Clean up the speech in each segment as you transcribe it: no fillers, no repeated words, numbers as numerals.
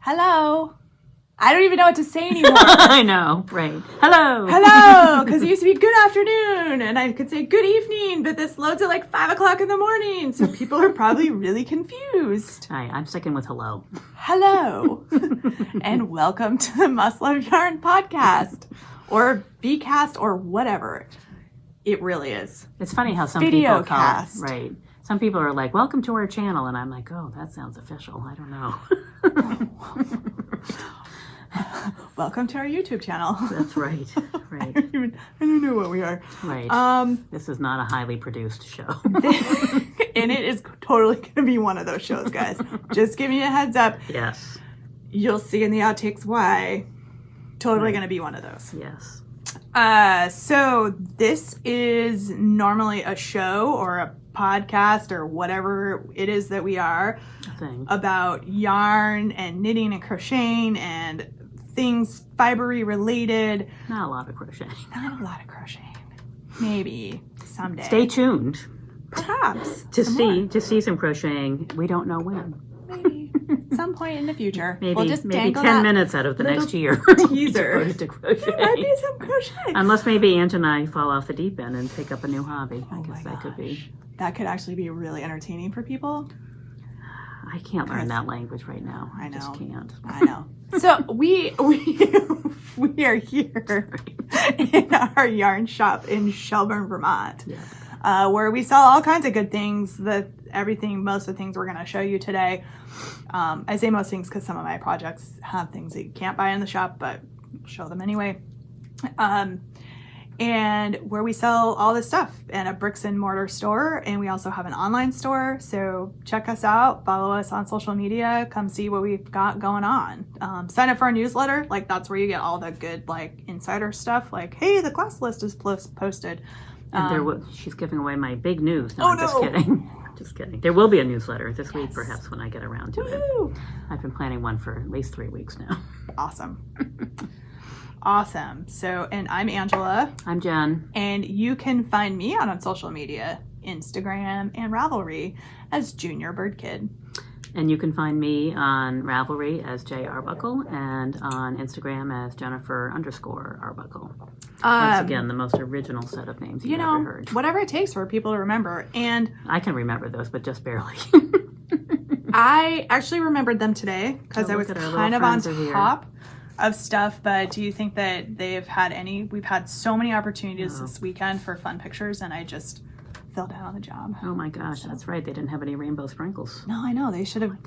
Hello. I don't even know what to say anymore. I know, right. Hello. Hello, because it used to be good afternoon, and I could say good evening, but this loads at like 5 o'clock in the morning, so people are probably really confused. Hi, I'm sticking with hello. Hello, and welcome to the Muscle of Yarn podcast, or BCast, or whatever it really is. It's funny how some Video people call cast. it, right. Some people are like, welcome to our channel, and I'm like, oh, that sounds official. I don't know. Welcome to our YouTube channel. That's right, right. I don't know what we are. Right. This is not a highly produced show. And it is totally going to be one of those shows, guys. Just giving you a heads up. Yes. You'll see in the outtakes why. Totally going to be one of those. Yes. So this is normally a show or a podcast or whatever it is that we are about yarn and knitting and crocheting and things fibery related. Not a lot of crocheting. Not a lot of crocheting. Maybe someday. Stay tuned. Perhaps. To see some crocheting. We don't know when. Maybe. At some point in the future. Maybe, we'll just maybe 10 minutes out of the next year. Teaser. To crochet. There might be some crochet. Unless maybe Aunt and I fall off the deep end and pick up a new hobby. I guess that could be. That could actually be really entertaining for people. I can't learn that language right now. I know. Just can't. I know. So we are here in our yarn shop in Shelburne, Vermont, where we sell all kinds of good things. Most of the things we're going to show you today. I say most things because some of my projects have things that you can't buy in the shop, but I'll show them anyway. And where we sell all this stuff in a bricks and mortar store, and we also have an online store. So check us out, follow us on social media, come see what we've got going on. Sign up for our newsletter. Like, that's where you get all the good like insider stuff. Like, hey, the class list is posted. And she's giving away my big news. No, I'm just kidding. Just kidding. There will be a newsletter this week, perhaps, when I get around to it. I've been planning one for at least 3 weeks now. Awesome. Awesome. So, and I'm Angela. I'm Jen. And you can find me out on social media, Instagram and Ravelry as Junior Bird Kid. And you can find me on Ravelry as J Arbuckle and on Instagram as Jennifer_Arbuckle. Once again, the most original set of names you've ever heard. Whatever it takes for people to remember. And I can remember those, but just barely. I actually remembered them today because I was kind of on top of stuff, but do you think that we've had so many opportunities this weekend for fun pictures, and I just fell down on the job. Oh my gosh, that's right. They didn't have any rainbow sprinkles. No, I know. They should have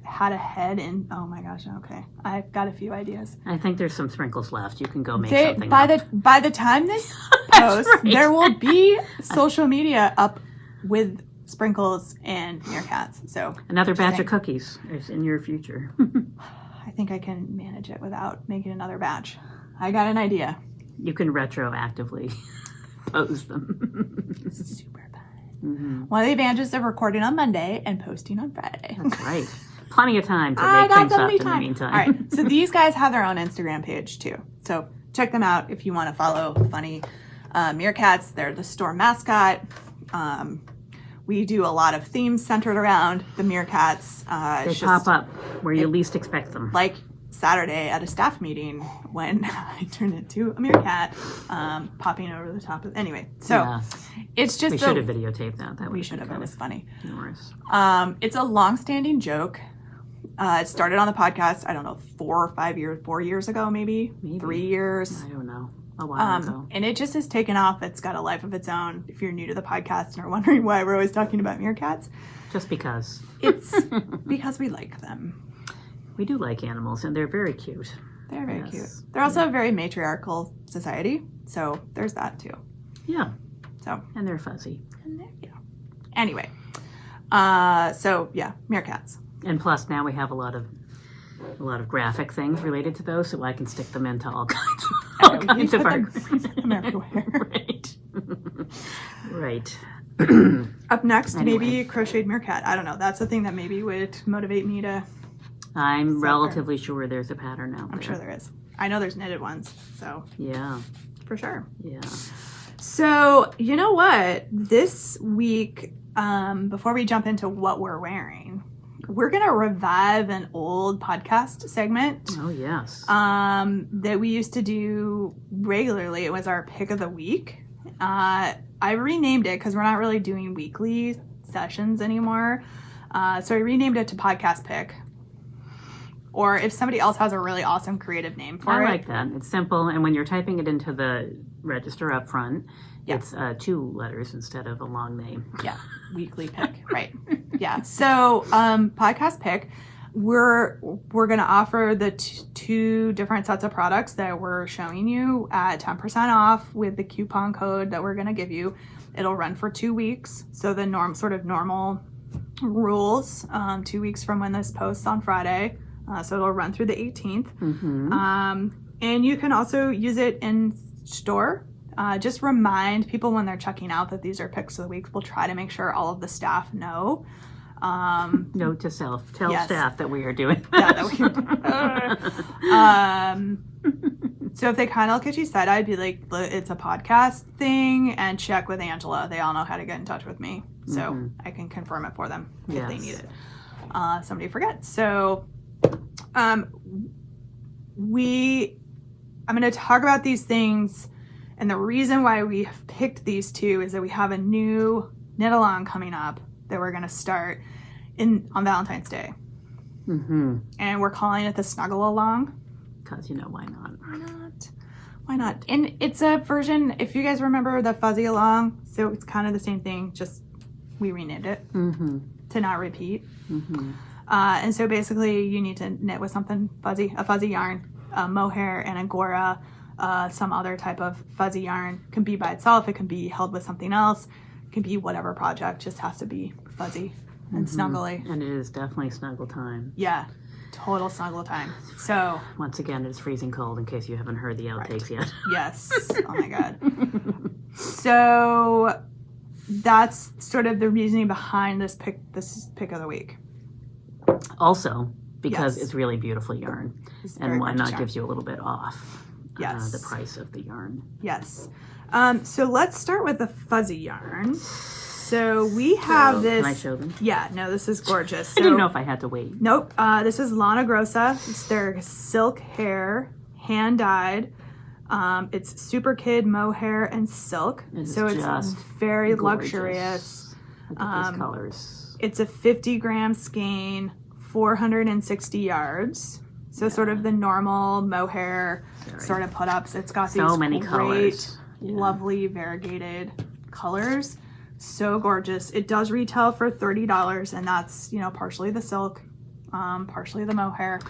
had a head and oh my gosh, okay. I've got a few ideas. I think there's some sprinkles left. You can go make something by the time this posts, there will be social media up with sprinkles and meerkats. So another batch of cookies is in your future. I think I can manage it without making another batch. I got an idea. You can retroactively post them. Super fun. Mm-hmm. One of the advantages of recording on Monday and posting on Friday. That's right. Plenty of time to make things up in the meantime. All right. So these guys have their own Instagram page too. So check them out if you want to follow funny meerkats. They're the store mascot. We do a lot of themes centered around the meerkats. They pop up where you least expect them. Like Saturday at a staff meeting when I turned into a meerkat, popping over the top of. Anyway, so it's just. We should have videotaped that. We should have. It was funny. Humorous. It's a long-standing joke. It started on the podcast. I don't know, 4 years ago, maybe 3 years. I don't know. A while ago. And it just has taken off. It's got a life of its own. If you're new to the podcast and are wondering why we're always talking about meerkats, just because. It's because we like them. We do like animals, and they're very cute. They're very cute. They're also a very matriarchal society, so there's that too. Yeah. So. And they're fuzzy. Anyway. Meerkats. And plus, now we have a lot of graphic things related to those, so I can stick them into all kinds of our everywhere. Right. Right. Up next, maybe crocheted meerkat. I don't know. That's the thing that maybe would motivate me to. I'm relatively sure there's a pattern out there. I'm sure there is. I know there's knitted ones, so. Yeah. For sure. Yeah. So, you know what? This week, before we jump into what we're wearing, we're going to revive an old podcast segment. Oh, yes. That we used to do regularly. It was our pick of the week. I renamed it because we're not really doing weekly sessions anymore. So I renamed it to Podcast Pick. Or if somebody else has a really awesome creative name for it. I like that. It's simple. And when you're typing it into the register up front, it's 2 letters instead of a long name. Yeah. Weekly pick. Right. Yeah. So Podcast Pick, we're going to offer the 2 different sets of products that we're showing you at 10% off with the coupon code that we're going to give you. It'll run for 2 weeks. So the normal rules, 2 weeks from when this posts on Friday. So it'll run through the 18th. Mm-hmm. And you can also use it in store. Just remind people when they're checking out that these are picks of the week. We'll try to make sure all of the staff know. Note to self. Tell staff that we are doing this. Yeah, that we are doing. So if they kind of look at you side, I'd be like, it's a podcast thing, and check with Angela. They all know how to get in touch with me. So I can confirm it for them if they need it. Somebody forgets. So I'm going to talk about these things, and the reason why we have picked these 2 is that we have a new knit along coming up that we're going to start on Valentine's Day. And we're calling it the Snuggle Along. Because, why not? Why not? And it's a version, if you guys remember the Fuzzy Along, so it's kind of the same thing, just we renamed it to not repeat. And so basically you need to knit with something fuzzy, a fuzzy yarn, mohair, and angora, some other type of fuzzy yarn. It can be by itself, it can be held with something else, it can be whatever project, just has to be fuzzy and snuggly. And it is definitely snuggle time. Yeah, total snuggle time. So once again, it's freezing cold in case you haven't heard the outtakes yet. Yes. Oh my God. So that's sort of the reasoning behind this pick of the week. Also, because it's really beautiful yarn. And why not yarn. gives you a little bit off the price of the yarn. Yes. So let's start with the fuzzy yarn. So we have this. Can I show them? Yeah, no, this is gorgeous. So, I didn't know if I had to wait. Nope. This is Lana Grossa. It's their silk hair, hand dyed. It's Super Kid mohair and silk. So it's very gorgeous. Luxurious. Look at these colors. It's a 50-gram skein, 460 yards. So sort of the normal mohair sort of put-ups. It's got these many colors. Lovely variegated colors. So gorgeous. It does retail for $30, and that's, partially the silk, partially the mohair.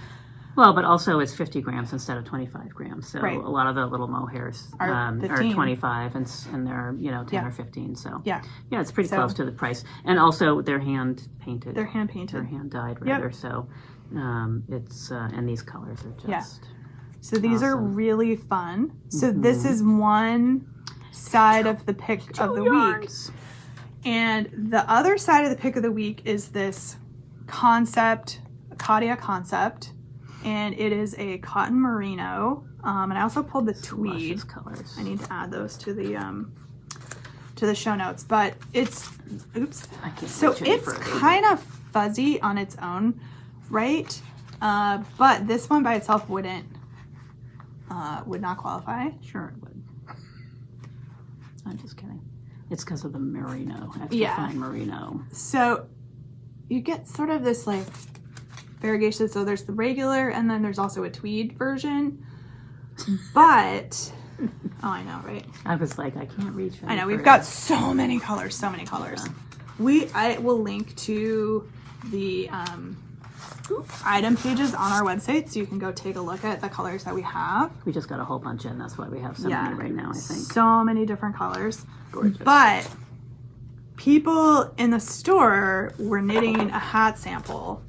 Well, but also it's 50 grams instead of 25 grams. So a lot of the little mohairs are 25 and they're, 10 or 15. So yeah, it's pretty close to the price. And also they're hand painted. They're hand painted. They're hand dyed rather. Yep. So it's, and these colors are just So these are really fun. So this is one side of the pick of the week. And the other side of the pick of the week is this concept, Katia concept. And it is a cotton merino. And I also pulled the tweed colors. I need to add those to the show notes. But it's, so it's kind of fuzzy on its own, right? But this one by itself would not qualify. Sure it would. I'm just kidding. It's because of the merino, extra fine merino. So you get sort of this like variegation. So there's the regular, and then there's also a tweed version. But I know, right? I was like, I can't reach. I know we've got so many colors. Yeah. I will link to the item pages on our website, so you can go take a look at the colors that we have. We just got a whole bunch in. That's why we have so many right now. I think so many different colors. Gorgeous. But people in the store were knitting a hat sample,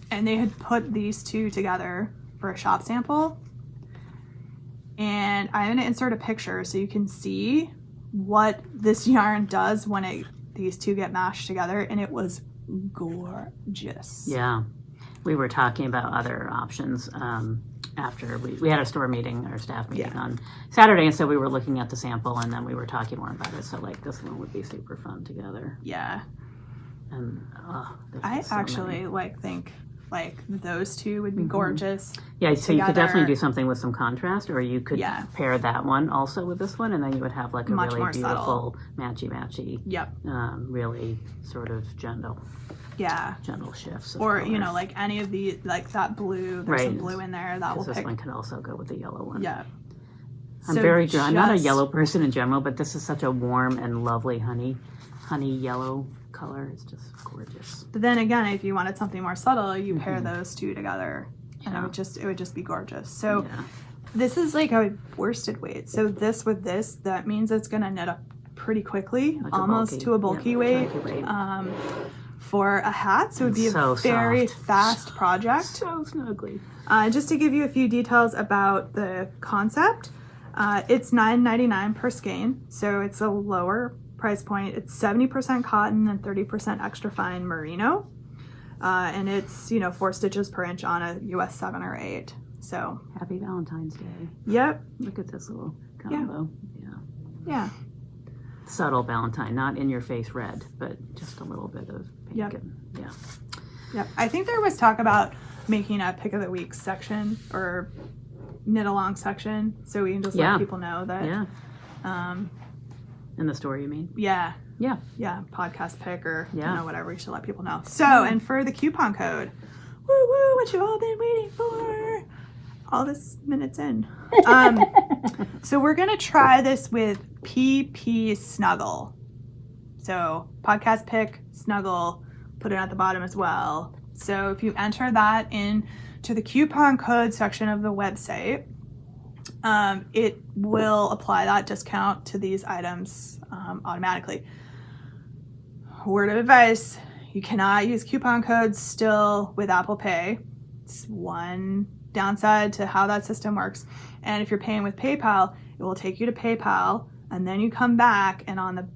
and they had put these 2 together for a shop sample. And I'm going to insert a picture so you can see what this yarn does when these 2 get mashed together, and it was gorgeous. Yeah, we were talking about other options after we had a store meeting, our staff meeting on Saturday, and so we were looking at the sample, and then we were talking more about it. So like this one would be super fun together. Yeah. And I actually think those two would be gorgeous. Yeah, so you could definitely do something with some contrast, or you could pair that one also with this one, and then you would have like a much really more beautiful matchy. Yep. Really sort of gentle shifts. Or color. Like any of the that blue. There's some blue in there that will pick. This one can also go with the yellow one. Yeah. I'm not a yellow person in general, but this is such a warm and lovely honey yellow color. It's just gorgeous. But then again, if you wanted something more subtle, you pair those two together, and it would just be gorgeous. So this is like a worsted weight. So this with this, that means it's going to knit up pretty quickly, like almost to a bulky weight. For a hat, so it would be a very fast project. So snuggly. Just to give you a few details about the concept, it's $9.99 per skein, so it's a lower price point. It's 70% cotton and 30% extra fine merino, and it's 4 stitches per inch on a US 7 or 8. So happy Valentine's Day. Yep. Look at this little combo. Yeah. Subtle Valentine, not in your face red, but just a little bit of pink. Yep. I think there was talk about making a pick of the week section or knit along section, so we can just let people know that. In the store, you mean? Yeah. Podcast pick or whatever. We should let people know. So, and for the coupon code, woo woo, what you've all been waiting for. All this minutes in. So we're gonna try this with PP Snuggle. So podcast pick Snuggle, put it at the bottom as well. So if you enter that into the coupon code section of the website, it will apply that discount to these items automatically. Word of advice: you cannot use coupon codes still with Apple Pay. It's one downside to how that system works. And if you're paying with PayPal, it will take you to PayPal, and then you come back, and on the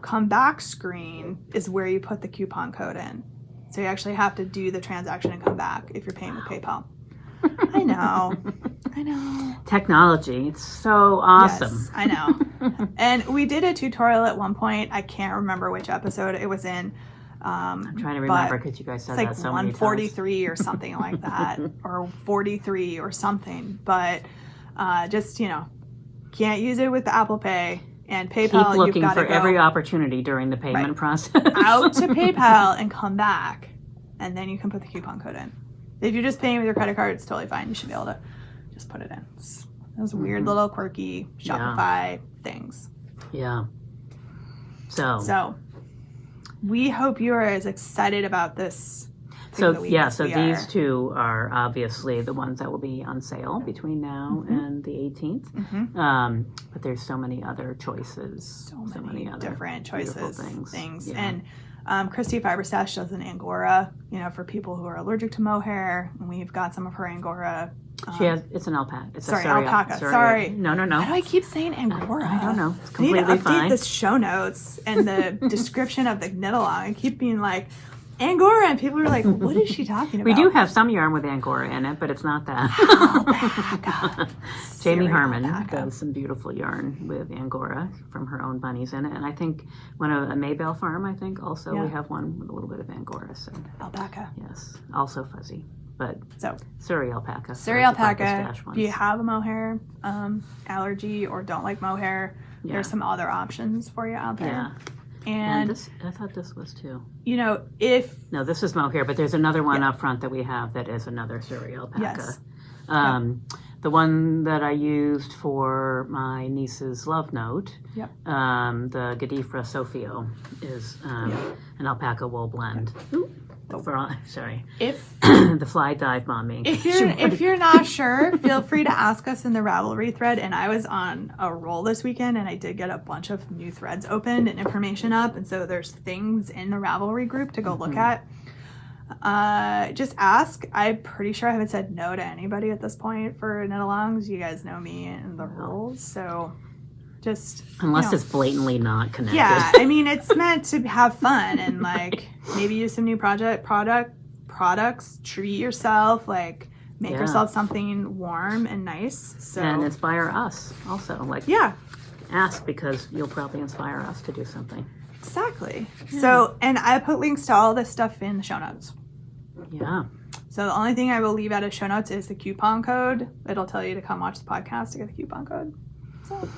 come back screen is where you put the coupon code in. So you actually have to do the transaction and come back if you're paying with PayPal. I know. Technology, it's so awesome. Yes, I know. And we did a tutorial at one point. I can't remember which episode it was in. I'm trying to remember because you guys said that so many times. 143 or something like that, or 43 or something. But just, can't use it with the Apple Pay. And PayPal, keep looking for every opportunity during the payment process. Out to PayPal and come back, and then you can put the coupon code in. If you're just paying with your credit card, it's totally fine. You should be able to just put it in. It's those weird little quirky Shopify things. Yeah. So we hope you are as excited about this. So these two are obviously the ones that will be on sale between now and the 18th. But there's so many other choices. So many other different choices. Things. Yeah. And Christy Fiberstash does an Angora, for people who are allergic to mohair. And we've got some of her Angora. It's an alpaca. Alpaca. Sorry. No. Why do I keep saying Angora? I don't know. It's completely fine. I need to update the show notes and the description of the knit along. I keep being like, Angora, and people are like, what is she talking about? We do have some yarn with Angora in it, but it's not that. Alpaca. Jamie Harmon does some beautiful yarn with Angora from her own bunnies in it. And I think a Maybelle farm, also we have one with a little bit of Angora. So alpaca. Yes. Also fuzzy. But Surrey alpaca. If you have a mohair allergy or don't like mohair, there's some other options for you out there. Yeah. And I thought this was too. No, this is mohair, but there's another one up front that we have that is another Surrey alpaca. Yes. The one that I used for my niece's love note, the Gadifra Sofio, is an alpaca wool blend. Sorry. If the fly dive bombing. If you're not sure, feel free to ask us in the Ravelry thread. And I was on a roll this weekend, and I did get a bunch of new threads opened and information up. And so there's things in the Ravelry group to go look at. Just ask. I'm pretty sure I haven't said no to anybody at this point for knit-alongs. You guys know me and the rules, so just unless it's blatantly not connected. Yeah, I mean, it's meant to have fun and maybe use some new products. Treat yourself, make yourself something warm and nice. So and inspire us also. Ask because you'll probably inspire us to do something. Exactly. Yeah. So, and I put links to all this stuff in the show notes. Yeah. So the only thing I will leave out of show notes is the coupon code. It'll tell you to come watch the podcast to get the coupon code. So,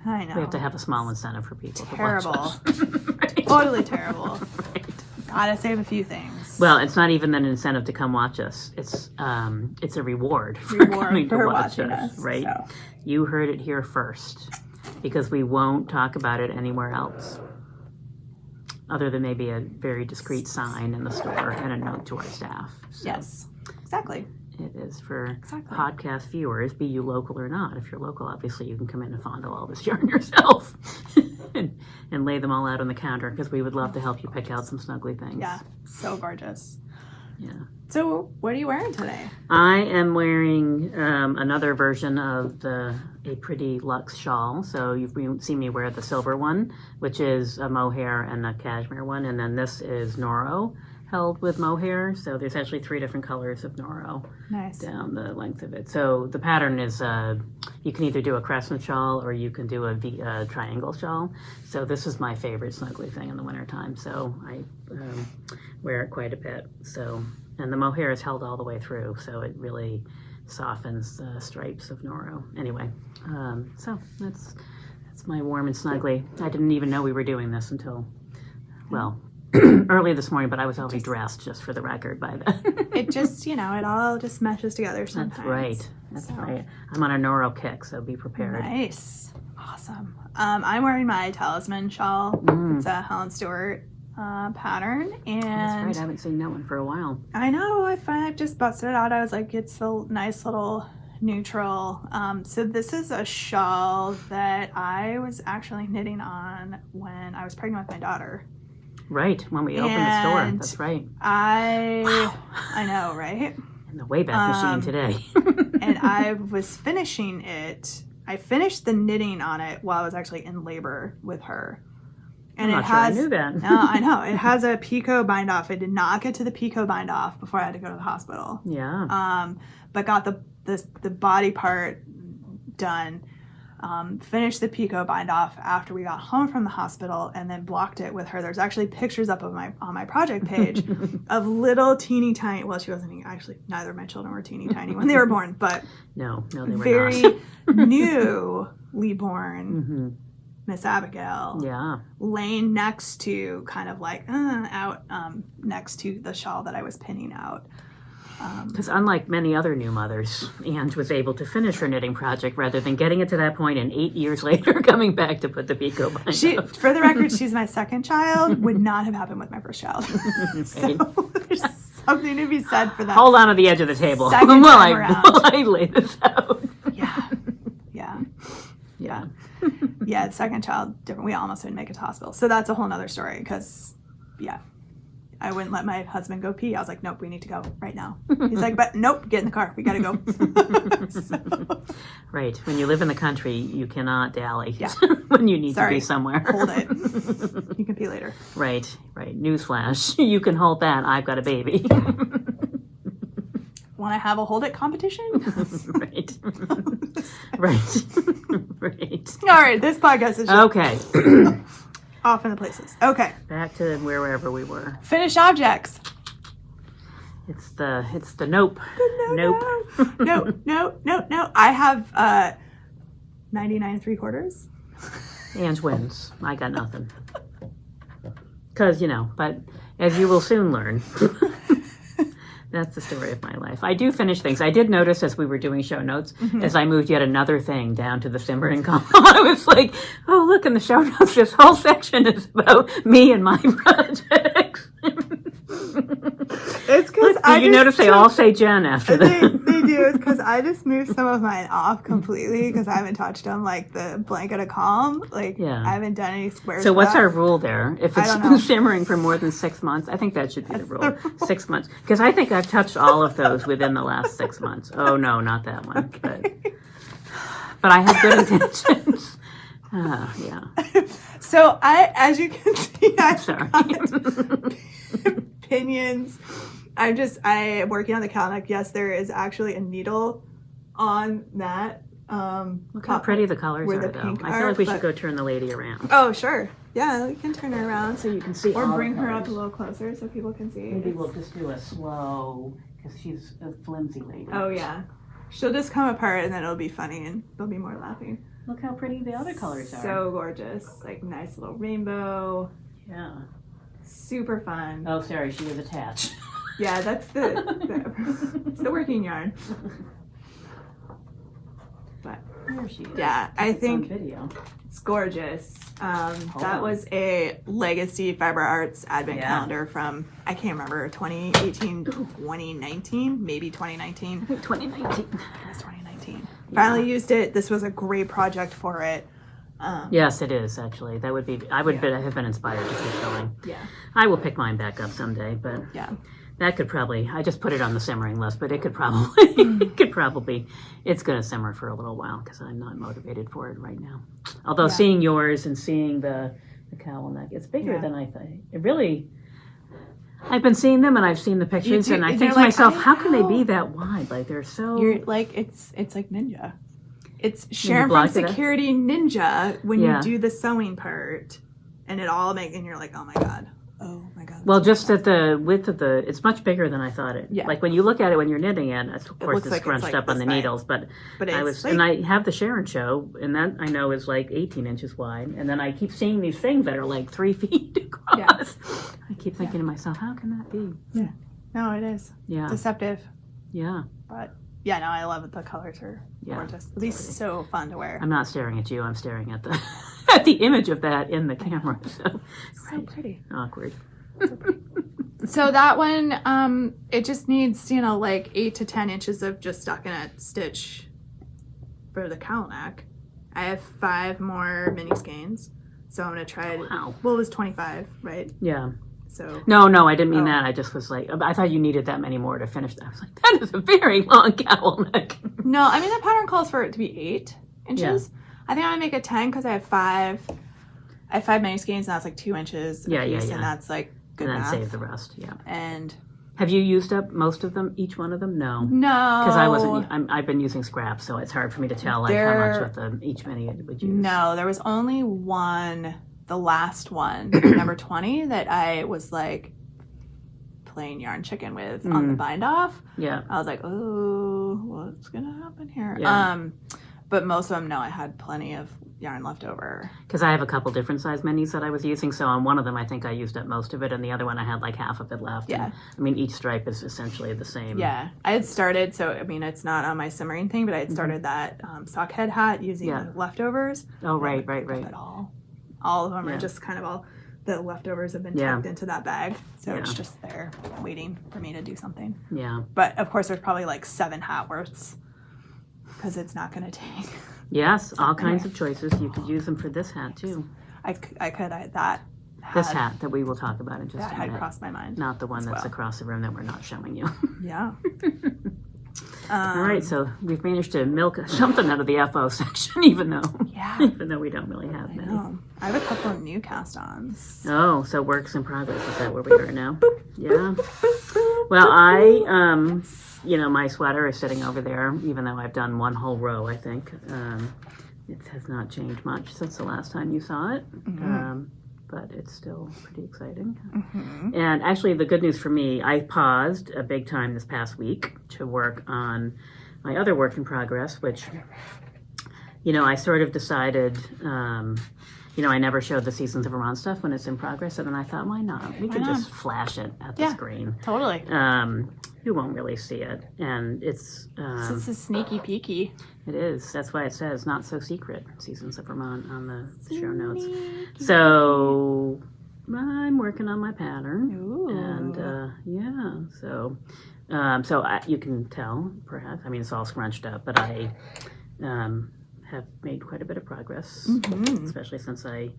I know. We have to have a small incentive for people terrible. to watch us. Right. Totally terrible. Right. Gotta save a few things. Well, it's not even an incentive to come watch us. It's a reward for coming to watch us. Right? So. You heard it here first, because we won't talk about it anywhere else, other than maybe a very discreet sign in the store and a note to our staff. So yes, exactly. It is for podcast viewers, be you local or not. If you're local, obviously you can come in and fondle all this yarn yourself and lay them all out on the counter, because we would love to help you pick out some snuggly things. Yeah, so gorgeous. Yeah. So what are you wearing today? I am wearing another version of a pretty luxe shawl. So you've seen me wear the silver one, which is a mohair and a cashmere one. And then this is Noro held with mohair. So there's actually 3 different colors of Noro down the length of it. So the pattern is, you can either do a crescent shawl or you can do a triangle shawl. So this is my favorite snuggly thing in the wintertime. So I wear it quite a bit. So, and the mohair is held all the way through, so it really softens the stripes of Noro. Anyway, so that's my warm and snuggly. I didn't even know we were doing this until, well, early this morning, but I was already dressed, just for the record, by then. It just, it all just meshes together sometimes. That's right. That's right. I'm on a Noro kick, so be prepared. Nice. Awesome. I'm wearing my Talisman Shawl. It's a Helen Stewart pattern, and that's right. I haven't seen that one for a while. I know. I just busted it out. I was like, it's a nice little neutral. So this is a shawl that I was actually knitting on when I was pregnant with my daughter. Right, when we opened the store. That's right. I know, right? And the Wayback Machine today. And I was finishing it. I finished the knitting on it while I was actually in labor with her. And I'm not sure I knew that. No, I know. It has a picot bind off. I did not get to the picot bind off before I had to go to the hospital. Yeah. But got the body part done. Finished the picot bind off after we got home from the hospital, and then blocked it with her. There's actually pictures up on my project page of little teeny tiny. Well, she wasn't actually. Neither of my children were teeny tiny when they were born, but no, they were very not. newly born Miss Abigail. Yeah, laying next to, kind of like out next to the shawl that I was pinning out. Because unlike many other new mothers, Ange was able to finish her knitting project rather than getting it to that point and 8 years later coming back to put the picot bind up. For the record, she's my second child. Would not have happened with my first child. So there's something to be said for that. Hold on to the edge of the table while I lay this out. Yeah, the second child, different. We almost didn't make it to hospital. So that's a whole nother story, because, I wouldn't let my husband go pee. I was like, nope, we need to go right now. He's like, but nope, get in the car. We got to go. So. Right. When you live in the country, you cannot dally when you need to be somewhere. Hold it. You can pee later. Right. Newsflash. You can hold that. I've got a baby. Want to have a hold it competition? Right. All right, this podcast is just okay. Off in the places. Okay. Back to wherever we were. Finished objects. It's the nope. No. I have 99 3/4. Ange wins. I got nothing. Because, but as you will soon learn, that's the story of my life. I do finish things. I did notice as we were doing show notes, as I moved yet another thing down to the simmering column, I was like, oh, look, in the show notes, this whole section is about me and my projects. It's because notice they all say Jen after that. They do. It's because I just moved some of mine off completely because I haven't touched them, like the blanket of calm. I haven't done any squares. So what's our rule there? If it's been simmering for more than 6 months, I think that should be the rule. 6 months. Because I think I've touched all of those within the last 6 months. Oh, no, not that one. But I have good intentions. So as you can see, I've Sorry. got opinions. I'm working on the cowl neck. Yes, there is actually a needle on that Look how pretty the colors are, though. I feel like we should go turn the lady around. Oh, sure. Yeah, we can turn her around so you can see. Or bring her up a little closer so people can see. Maybe we'll just do a slow, because she's a flimsy lady. Oh, yeah. She'll just come apart and then it'll be funny and there'll be more laughing. Look how pretty the other colors are. So gorgeous. Like, nice little rainbow. Yeah. Super fun. Oh, sorry, she was attached. Yeah, that's it's the working yarn. But there she is. Yeah, I think video. It's gorgeous. That was a Legacy Fiber Arts advent calendar from, I can't remember, 2018, 2019, maybe 2019. 2019. It was 2019. Finally used it. This was a great project for it. Yes, it is, actually. That would be, I would have been inspired to keep going. Yeah. I will pick mine back up someday, but yeah. That could probably, I just put it on the simmering list, but it could probably, it's going to simmer for a little while because I'm not motivated for it right now. Although seeing yours and seeing the cowl neck, it's bigger than I thought. It really, I've been seeing them and I've seen the pictures and I think to myself, how can they be that wide? Like they're so. You're like, it's like Ninja. It's Sharon from Security Ninja when you do the sewing part and it all and you're like, oh my God. Oh my God. Well, just at the width of it's much bigger than I thought it. Yeah. Like when you look at it when you're knitting it, of course it's scrunched up on the needles, but and I have the Sharon show, and that I know is like 18 inches wide, and then I keep seeing these things that are like 3 feet across. Yeah. I keep thinking to myself, how can that be? Yeah. No, it is. Yeah. Deceptive. Yeah. But yeah, no, I love it. The colors are gorgeous. At least so fun to wear. I'm not staring at you. I'm staring at the at the image of that in the camera. So pretty. Awkward. So pretty. So that one, it just needs, like 8 to 10 inches of just stockinette stitch for the cowl neck. I have 5 more mini skeins, so I'm gonna try it. Wow. Well, it was 25, right? Yeah. So no, I didn't mean that. I just was like, I thought you needed that many more to finish that. I was like, that is a very long cowl neck. No, I mean the pattern calls for it to be 8 inches. Yeah. I think I'm gonna make it 10 because I have 5. I have 5 mini skeins, and that's like 2 inches. Yeah. And that's like good and math. then save the rest. Yeah. And have you used up most of them? Each one of them? No. Because I wasn't. I've been using scraps, so it's hard for me to tell like how much of them each mini would use. No, there was only one. The last one, number 20, that I was like playing yarn chicken with on the bind off. Yeah. I was like, oh, what's gonna happen here? Yeah. But most of them, no, I had plenty of yarn left over. Because I have a couple different size minis that I was using, so on one of them I think I used up most of it, and the other one I had like half of it left. Yeah. And, I mean, each stripe is essentially the same. Yeah. I had started, so I mean, it's not on my simmering thing, but I had started that sock head hat using the leftovers. Oh, right. All of them are just kind of all the leftovers have been tucked into that bag, so it's just there waiting for me to do something. Yeah. But of course, there's probably like 7 hat worths because it's not going to take. Yes, all kinds of choices. You could use them for this hat too. I could. This hat that we will talk about in just a minute. That had crossed my mind. Not the one that's across the room that we're not showing you. Yeah. All right, so we've managed to milk something out of the FO section, even though we don't really have many. I have a couple of new cast-ons. Oh, so works in progress. Is that where we are now? Yeah. Well, my sweater is sitting over there, even though I've done one whole row, I think. It has not changed much since the last time you saw it. Mm-hmm. But it's still pretty exciting. Mm-hmm. And actually, the good news for me, I paused a big time this past week to work on my other work in progress, which, I sort of decided, I never showed the Seasons of Vermont stuff when it's in progress, and then I thought, why not? We can just flash it at the screen. Totally. You won't really see it, and it's... This is sneaky peeky. It is. That's why it says not so secret, Seasons of Vermont on the show notes. So I'm working on my pattern. Ooh. And so you can tell, perhaps. I mean, it's all scrunched up, but I have made quite a bit of progress, especially since I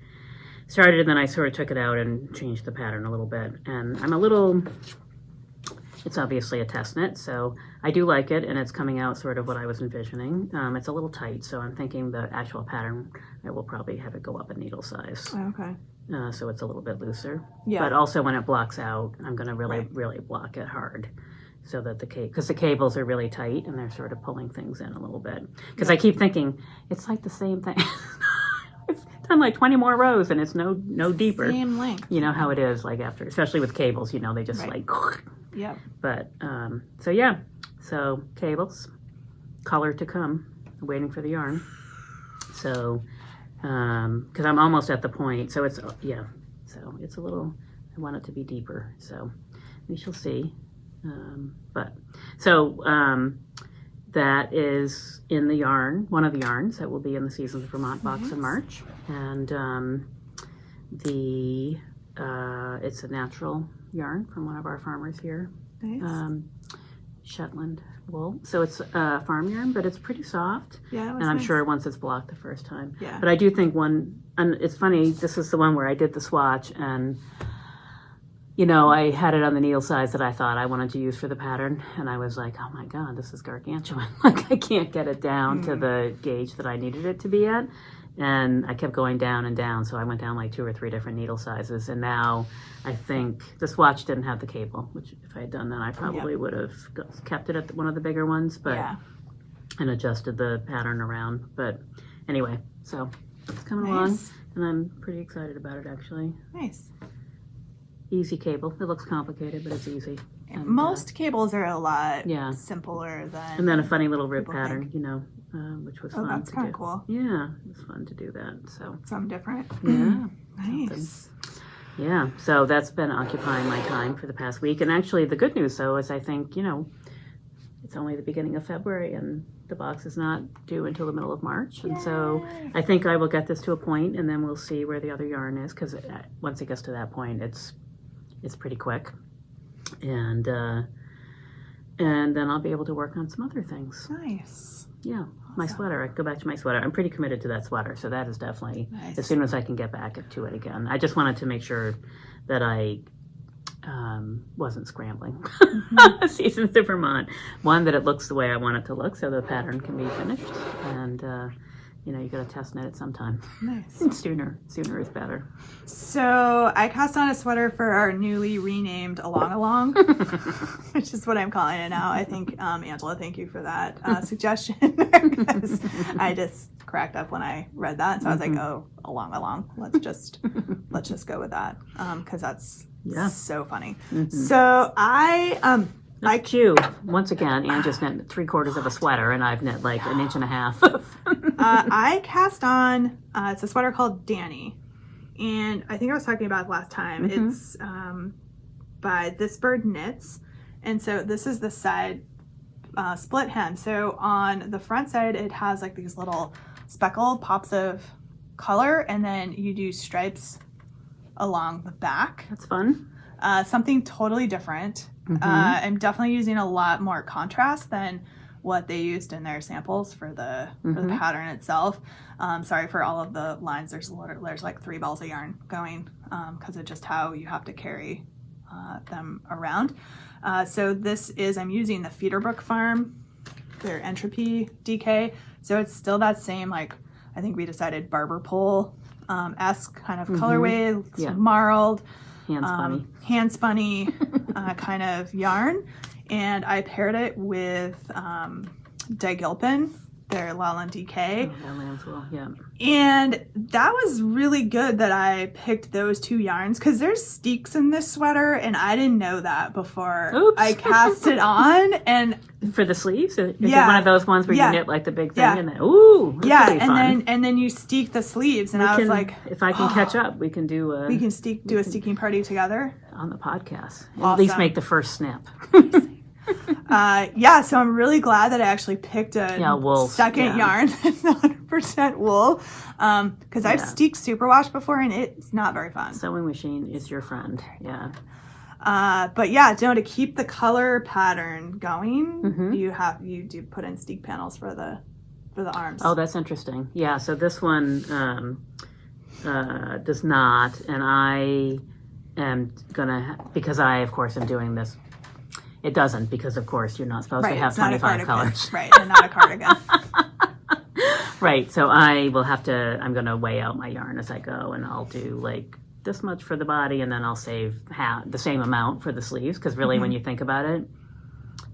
started, and then I sort of took it out and changed the pattern a little bit. And I'm a little... It's obviously a test knit, so I do like it, and it's coming out sort of what I was envisioning. It's a little tight, so I'm thinking the actual pattern, I will probably have it go up a needle size. Okay. So it's a little bit looser. Yeah. But also when it blocks out, I'm going to really block it hard. so that because the cables are really tight and they're sort of pulling things in a little bit. Because I keep thinking, it's like the same thing. It's done like 20 more rows and it's no deeper. Same length. You know how it is, like after, especially with cables, you know, they just like, yep. But, so yeah, so cables, color to come, waiting for the yarn. So, because I'm almost at the point, so it's, yeah, so it's a little, I want it to be deeper, so we shall see. That is in the yarn, one of the yarns that will be in the Seasons of Vermont box in March. And it's a natural yarn from one of our farmers here. Nice. Shetland wool. So it's a farm yarn, but it's pretty soft. Yeah, and I'm sure once it's blocked the first time. Yeah. But I do think and it's funny, this is the one where I did the swatch and you know, I had it on the needle size that I thought I wanted to use for the pattern, and I was like, oh my God, this is gargantuan. Like, I can't get it down to the gauge that I needed it to be at. And I kept going down and down, so I went down like 2 or 3 different needle sizes. And now I think the swatch didn't have the cable, which if I had done that, I probably would have kept it at one of the bigger ones, but and adjusted the pattern around. But anyway, so it's coming along, and I'm pretty excited about it, actually. Nice. Easy cable. It looks complicated, but it's easy. And, most cables are a lot simpler than. And then a funny little rib pattern, you know, which was fun. Oh, that's kind of cool. Yeah, it was fun to do that. So something different. Yeah. Nice. Yeah. So that's been occupying my time for the past week. And actually, the good news though is I think it's only the beginning of February and the box is not due until the middle of March. And so I think I will get this to a point, and then we'll see where the other yarn is, because once it gets to that point, it's pretty quick, and then I'll be able to work on some other things. Nice. Yeah, awesome. My sweater. I go back to my sweater. I'm pretty committed to that sweater, so that is definitely as soon as I can get back to it again. I just wanted to make sure that I wasn't scrambling. Seasons of Vermont. One, that it looks the way I want it to look, so the pattern can be finished, and you got to test knit it sometime. Nice. Sooner is better. So I cast on a sweater for our newly renamed Along, which is what I'm calling it now. I think, Angela, thank you for that suggestion, because I just cracked up when I read that. So I was like, oh, Along. Let's just go with that, because that's so funny. So Like you, once again, Anne just knit 3/4 of a sweater, and I've knit like 1.5 inches. I cast on, it's a sweater called Danny, and I think I was talking about it last time. It's by This Bird Knits, and so this is the side split hem. So on the front side, it has like these little speckled pops of color, and then you do stripes along the back. That's fun. Something totally different. I'm definitely using a lot more contrast than what they used in their samples for the pattern itself. Sorry for all of the lines. There's like 3 balls of yarn going, because of just how you have to carry them around. So this is, I'm using the Feederbrook Farm, their Entropy DK. So it's still that same, like, I think we decided barber pole esque kind of colorway. It's marled. Hand spunny kind of yarn, and I paired it with Digilpin, their Lowland DK. And that was really good that I picked those 2 yarns, because there's steeks in this sweater, and I didn't know that before I cast it on. And for the sleeves, is it one of those ones where you knit like the big thing and then and then you steek the sleeves, and I was like, if I can catch up, we can do a steeking party together on the podcast. Awesome. At least make the first snip. So I'm really glad that I actually picked a second yarn that's 100% wool, because I've steeked superwash before, and it's not very fun. Sewing machine is your friend. But to keep the color pattern going, you do put in steek panels for the arms. Oh, that's interesting. Yeah, so this one does not, and I am gonna, because I of course am doing this. It doesn't, because of course you're not supposed to have 25 colors. Right, and not a cardigan. Right, so I'm going to weigh out my yarn as I go, and I'll do like this much for the body, and then I'll save the same amount for the sleeves, because really when you think about it,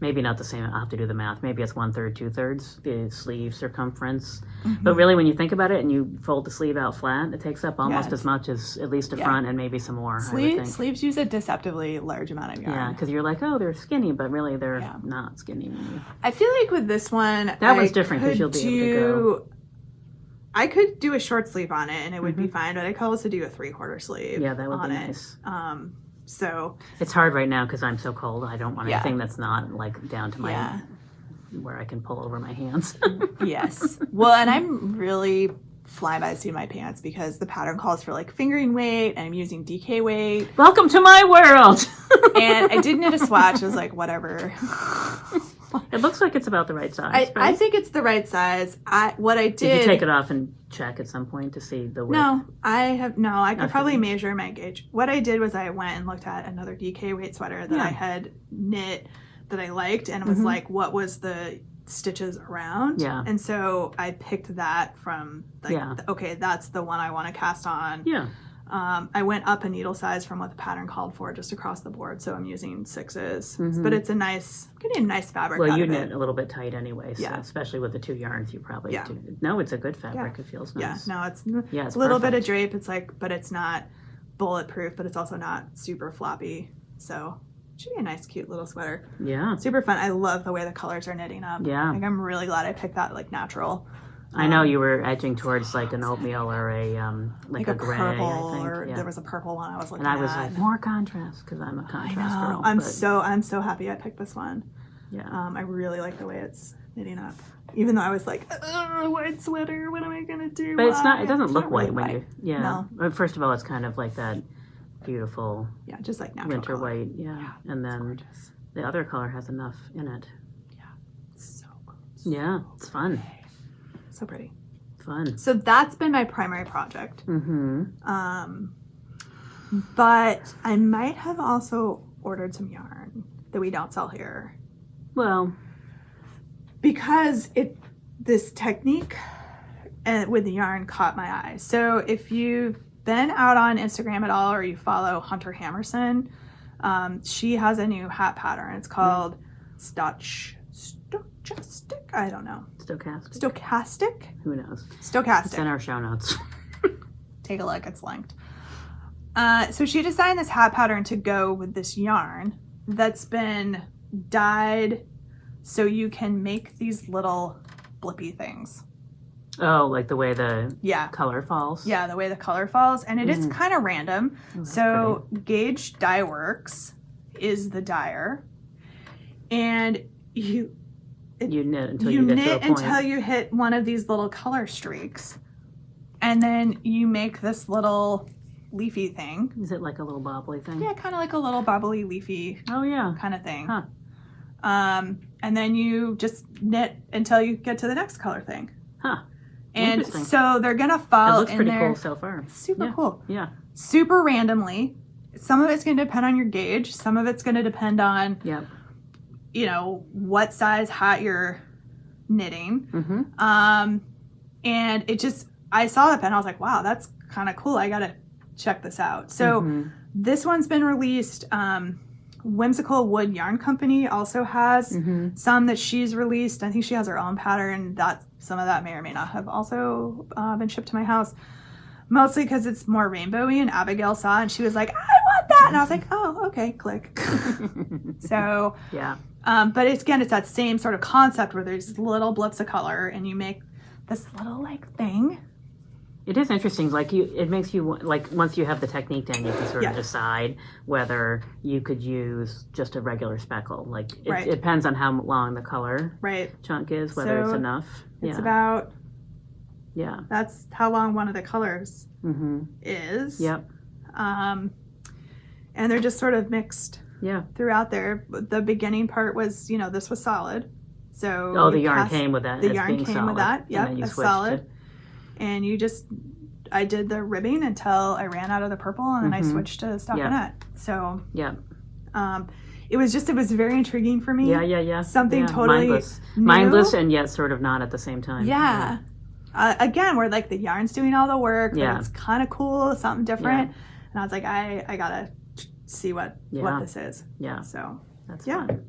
maybe not the same. I'll have to do the math. Maybe it's 1/3, 2/3 the sleeve circumference. But really, when you think about it and you fold the sleeve out flat, it takes up almost as much as at least the front and maybe some more. Sleeves use a deceptively large amount of yarn. Yeah, because you're like, oh, they're skinny, but really they're not skinny. I feel like with this one, that one's different because you'll be able to go. I could do a short sleeve on it and it would be fine, but I could also do a 3/4 sleeve. Yeah, that would be nice. So it's hard right now because I'm so cold. I don't want anything that's not like down to my where I can pull over my hands. Yes. Well, and I'm really fly by the seat of my pants because the pattern calls for like fingering weight and I'm using DK weight. Welcome to my world. And I did knit a swatch. I was like, whatever. It looks like it's about the right size. Right? I think it's the right size. Did you take it off and check at some point to see the width? No, I could probably measure my gauge. What I did was I went and looked at another DK weight sweater that I had knit that I liked and was like, what was the stitches around? Yeah. And so I picked that from okay, that's the one I want to cast on. Yeah. I went up a needle size from what the pattern called for just across the board, so I'm using 6s. But it's getting a nice fabric. Well, you knit a little bit tight anyway, so especially with the 2 yarns, you probably do. No, it's a good fabric. Yeah. It feels nice. Yeah, no, it's a little bit of drape. It's like, but it's not bulletproof, but it's also not super floppy. So it should be a nice, cute little sweater. Yeah, super fun. I love the way the colors are knitting up. Yeah, like I'm really glad I picked that like natural. I know you were edging towards like an oatmeal or a like a gray. Purple, I think. Or there was a purple one I was looking at. at. And I was like, more contrast because I'm a contrast girl. I'm so happy I picked this one. Yeah. I really like the way it's knitting up. Even though I was like, white sweater, what am I gonna do? But it's not. It doesn't look white really when white. you. Yeah. No. First of all, it's kind of like that beautiful. Yeah, just like natural winter color. white. Yeah. And then the other color has enough in it. Yeah. It's so cool. Yeah, it's fun. So pretty. Fun. So that's been my primary project. But I might have also ordered some yarn that we don't sell here. Well, because this technique with the yarn caught my eye. So if you've been out on Instagram at all or you follow Hunter Hammerson, she has a new hat pattern. It's called Stochastic. I don't know. Stochastic? Who knows? Stochastic. It's in our show notes. Take a look. It's linked. So she designed this hat pattern to go with this yarn that's been dyed so you can make these little blippy things. Oh, like the way the color falls? Yeah, the way the color falls. And it is kind of random. So pretty. Gauge Dye Works is the dyer. And you knit until you get to a point. Until you hit one of these little color streaks. And then you make this little leafy thing. Is it like a little bobbly thing? Yeah, kind of like a little bobbly leafy kind of thing. Huh. And then you just knit until you get to the next color thing. Huh. And so they're going to fall in there. It looks pretty cool so far. Super cool. Yeah. Super randomly. Some of it's going to depend on your gauge. Some of it's going to depend on, what size hat you're knitting. And it just, I saw the pen. I was like, wow, that's kind of cool. I got to check this out. So this one's been released. Whimsical Wood Yarn Company also has some that she's released. I think she has her own pattern. Some of that may or may not have also been shipped to my house. Mostly because it's more rainbowy, and Abigail saw it and she was like, I want that. And I was like, oh, okay, click. So, but it's that same sort of concept where there's little blips of color and you make this little thing. It is interesting. It makes you once you have the technique down, you can sort of decide whether you could use just a regular speckle. It depends on how long the color chunk is, whether it's enough. It's about that's how long one of the colors is. Yep. And they're just sort of mixed throughout there. The beginning part was this was solid. So the yarn came with that. The yarn came with that. Yep, a solid. And I did the ribbing until I ran out of the purple, and then I switched to stockinette. So it was very intriguing for me. Yeah. Something totally mindless, and yet sort of not at the same time. Yeah. Again, where the yarn's doing all the work, but it's kind of cool, something different. And I was like, I gotta see what this is. Yeah. So that's fun.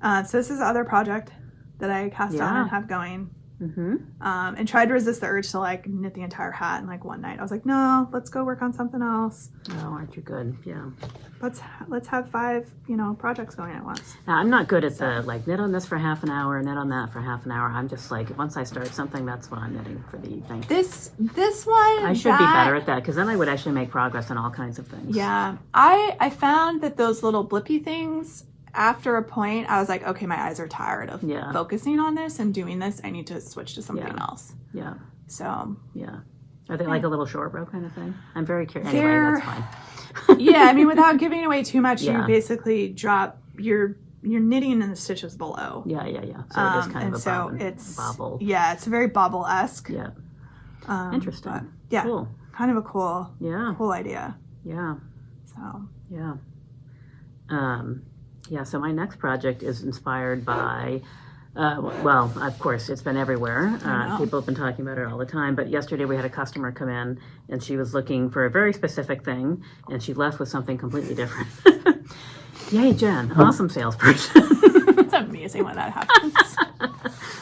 So this is the other project that I cast on and have going. And tried to resist the urge to like knit the entire hat in like one night. I was like, no, let's go work on something else. Oh, aren't you good? Yeah. Let's have 5, projects going at once. Now, I'm not good at the like knit on this for half an hour, knit on that for half an hour. I'm just like, once I start something, that's what I'm knitting for the evening. This one, I should be better at that because then I would actually make progress on all kinds of things. Yeah, I found that those little blippy things. After a point, I was like, okay, my eyes are tired of focusing on this and doing this. I need to switch to something else. Yeah. So. Yeah. Are they like a little short row kind of thing? I'm very curious. Anyway, that's fine. Yeah, I mean, without giving away too much, you basically drop your knitting in the stitches below. Yeah. So it is kind of a bobble. Yeah, it's very bobble-esque. Yeah. Interesting. Yeah. Cool. Kind of a cool idea. Yeah. So. Yeah. Yeah, so my next project is inspired by, well, of course, it's been everywhere. People have been talking about it all the time. But yesterday we had a customer come in, and she was looking for a very specific thing, and she left with something completely different. Yay, Jen, awesome salesperson. It's amazing when that happens.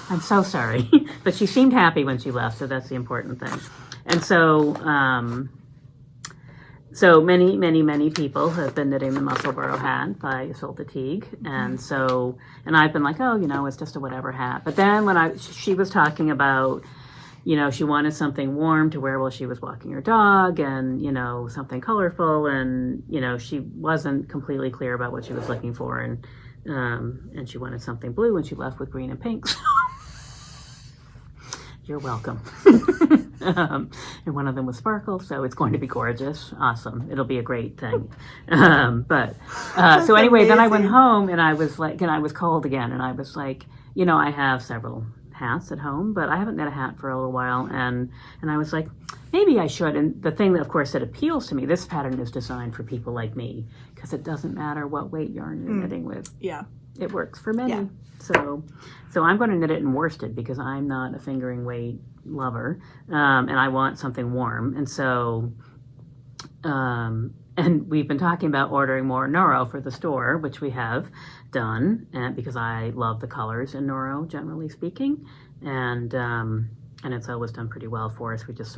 I'm so sorry. But she seemed happy when she left, so that's the important thing. And so... So many people have been knitting the Musselborough hat by Isolde Teague. And so, and I've been like, oh, it's just a whatever hat. But then when she was talking about, she wanted something warm to wear while she was walking her dog and, something colorful. And, she wasn't completely clear about what she was looking for. And she wanted something blue and she left with green and pink. You're welcome. And one of them was sparkle, so it's going to be gorgeous. Awesome. It'll be a great thing. So anyway, amazing. Then I went home and I was like, and I was cold again. And I was like, I have several hats at home, but I haven't knit a hat for a little while. And I was like, maybe I should. And the thing that, of course, that appeals to me, this pattern is designed for people like me because it doesn't matter what weight yarn you're knitting with. Yeah. It works for many. Yeah. So I'm going to knit it in worsted because I'm not a fingering weight lover, and I want something warm. And so, and we've been talking about ordering more Noro for the store, which we have done, and because I love the colors in Noro, generally speaking, and it's always done pretty well for us. We just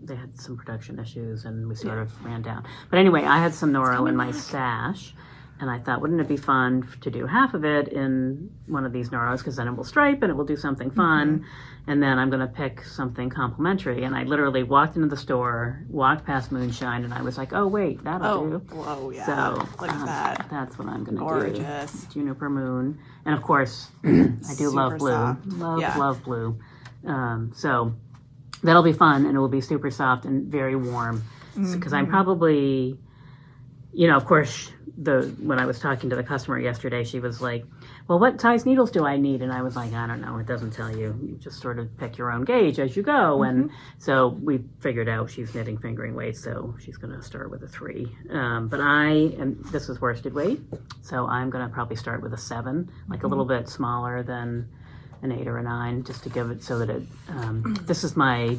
they had some production issues, and we sort of ran down. But anyway, I had some Noro in my stash. And I thought, wouldn't it be fun to do half of it in one of these Noros, because then it will stripe and it will do something fun. And then I'm going to pick something complimentary. And I literally walked into the store, walked past Moonshine, and I was like, oh, wait, that'll do. Whoa, yeah. So look at that. That's what I'm going to do. Gorgeous. Juniper Moon. And of course, I do love blue. Soft. Love blue. So that'll be fun, and it will be super soft and very warm. Because I'm probably, of course... when I was talking to the customer yesterday, she was like, well, what size needles do I need? And I was like, I don't know. It doesn't tell you. You just sort of pick your own gauge as you go. And so we figured out she's knitting fingering weight, so she's going to start with a 3. But this is worsted weight, so I'm going to probably start with a 7, like a little bit smaller than an 8 or a 9, just to give it so that it, this is my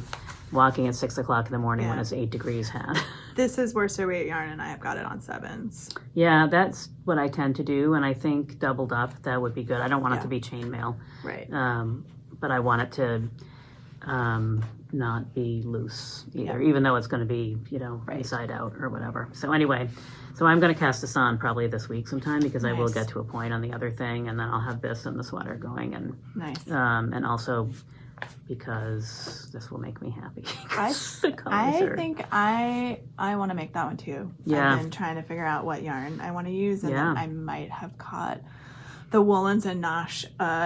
walking at 6 o'clock in the morning when it's 8 degrees hat. This is worsted weight yarn, and I have got it on 7s. Yeah, that's what I tend to do, and I think doubled up, that would be good. I don't want it to be chainmail. Right. But I want it to not be loose either, even though it's going to be, inside out or whatever. So anyway, I'm going to cast this on probably this week sometime because I will get to a point on the other thing, and then I'll have this and the sweater going. And and also... because this will make me happy. I think I want to make that one too. Yeah. I've been trying to figure out what yarn I want to use, and then I might have caught the Woolens and Nosh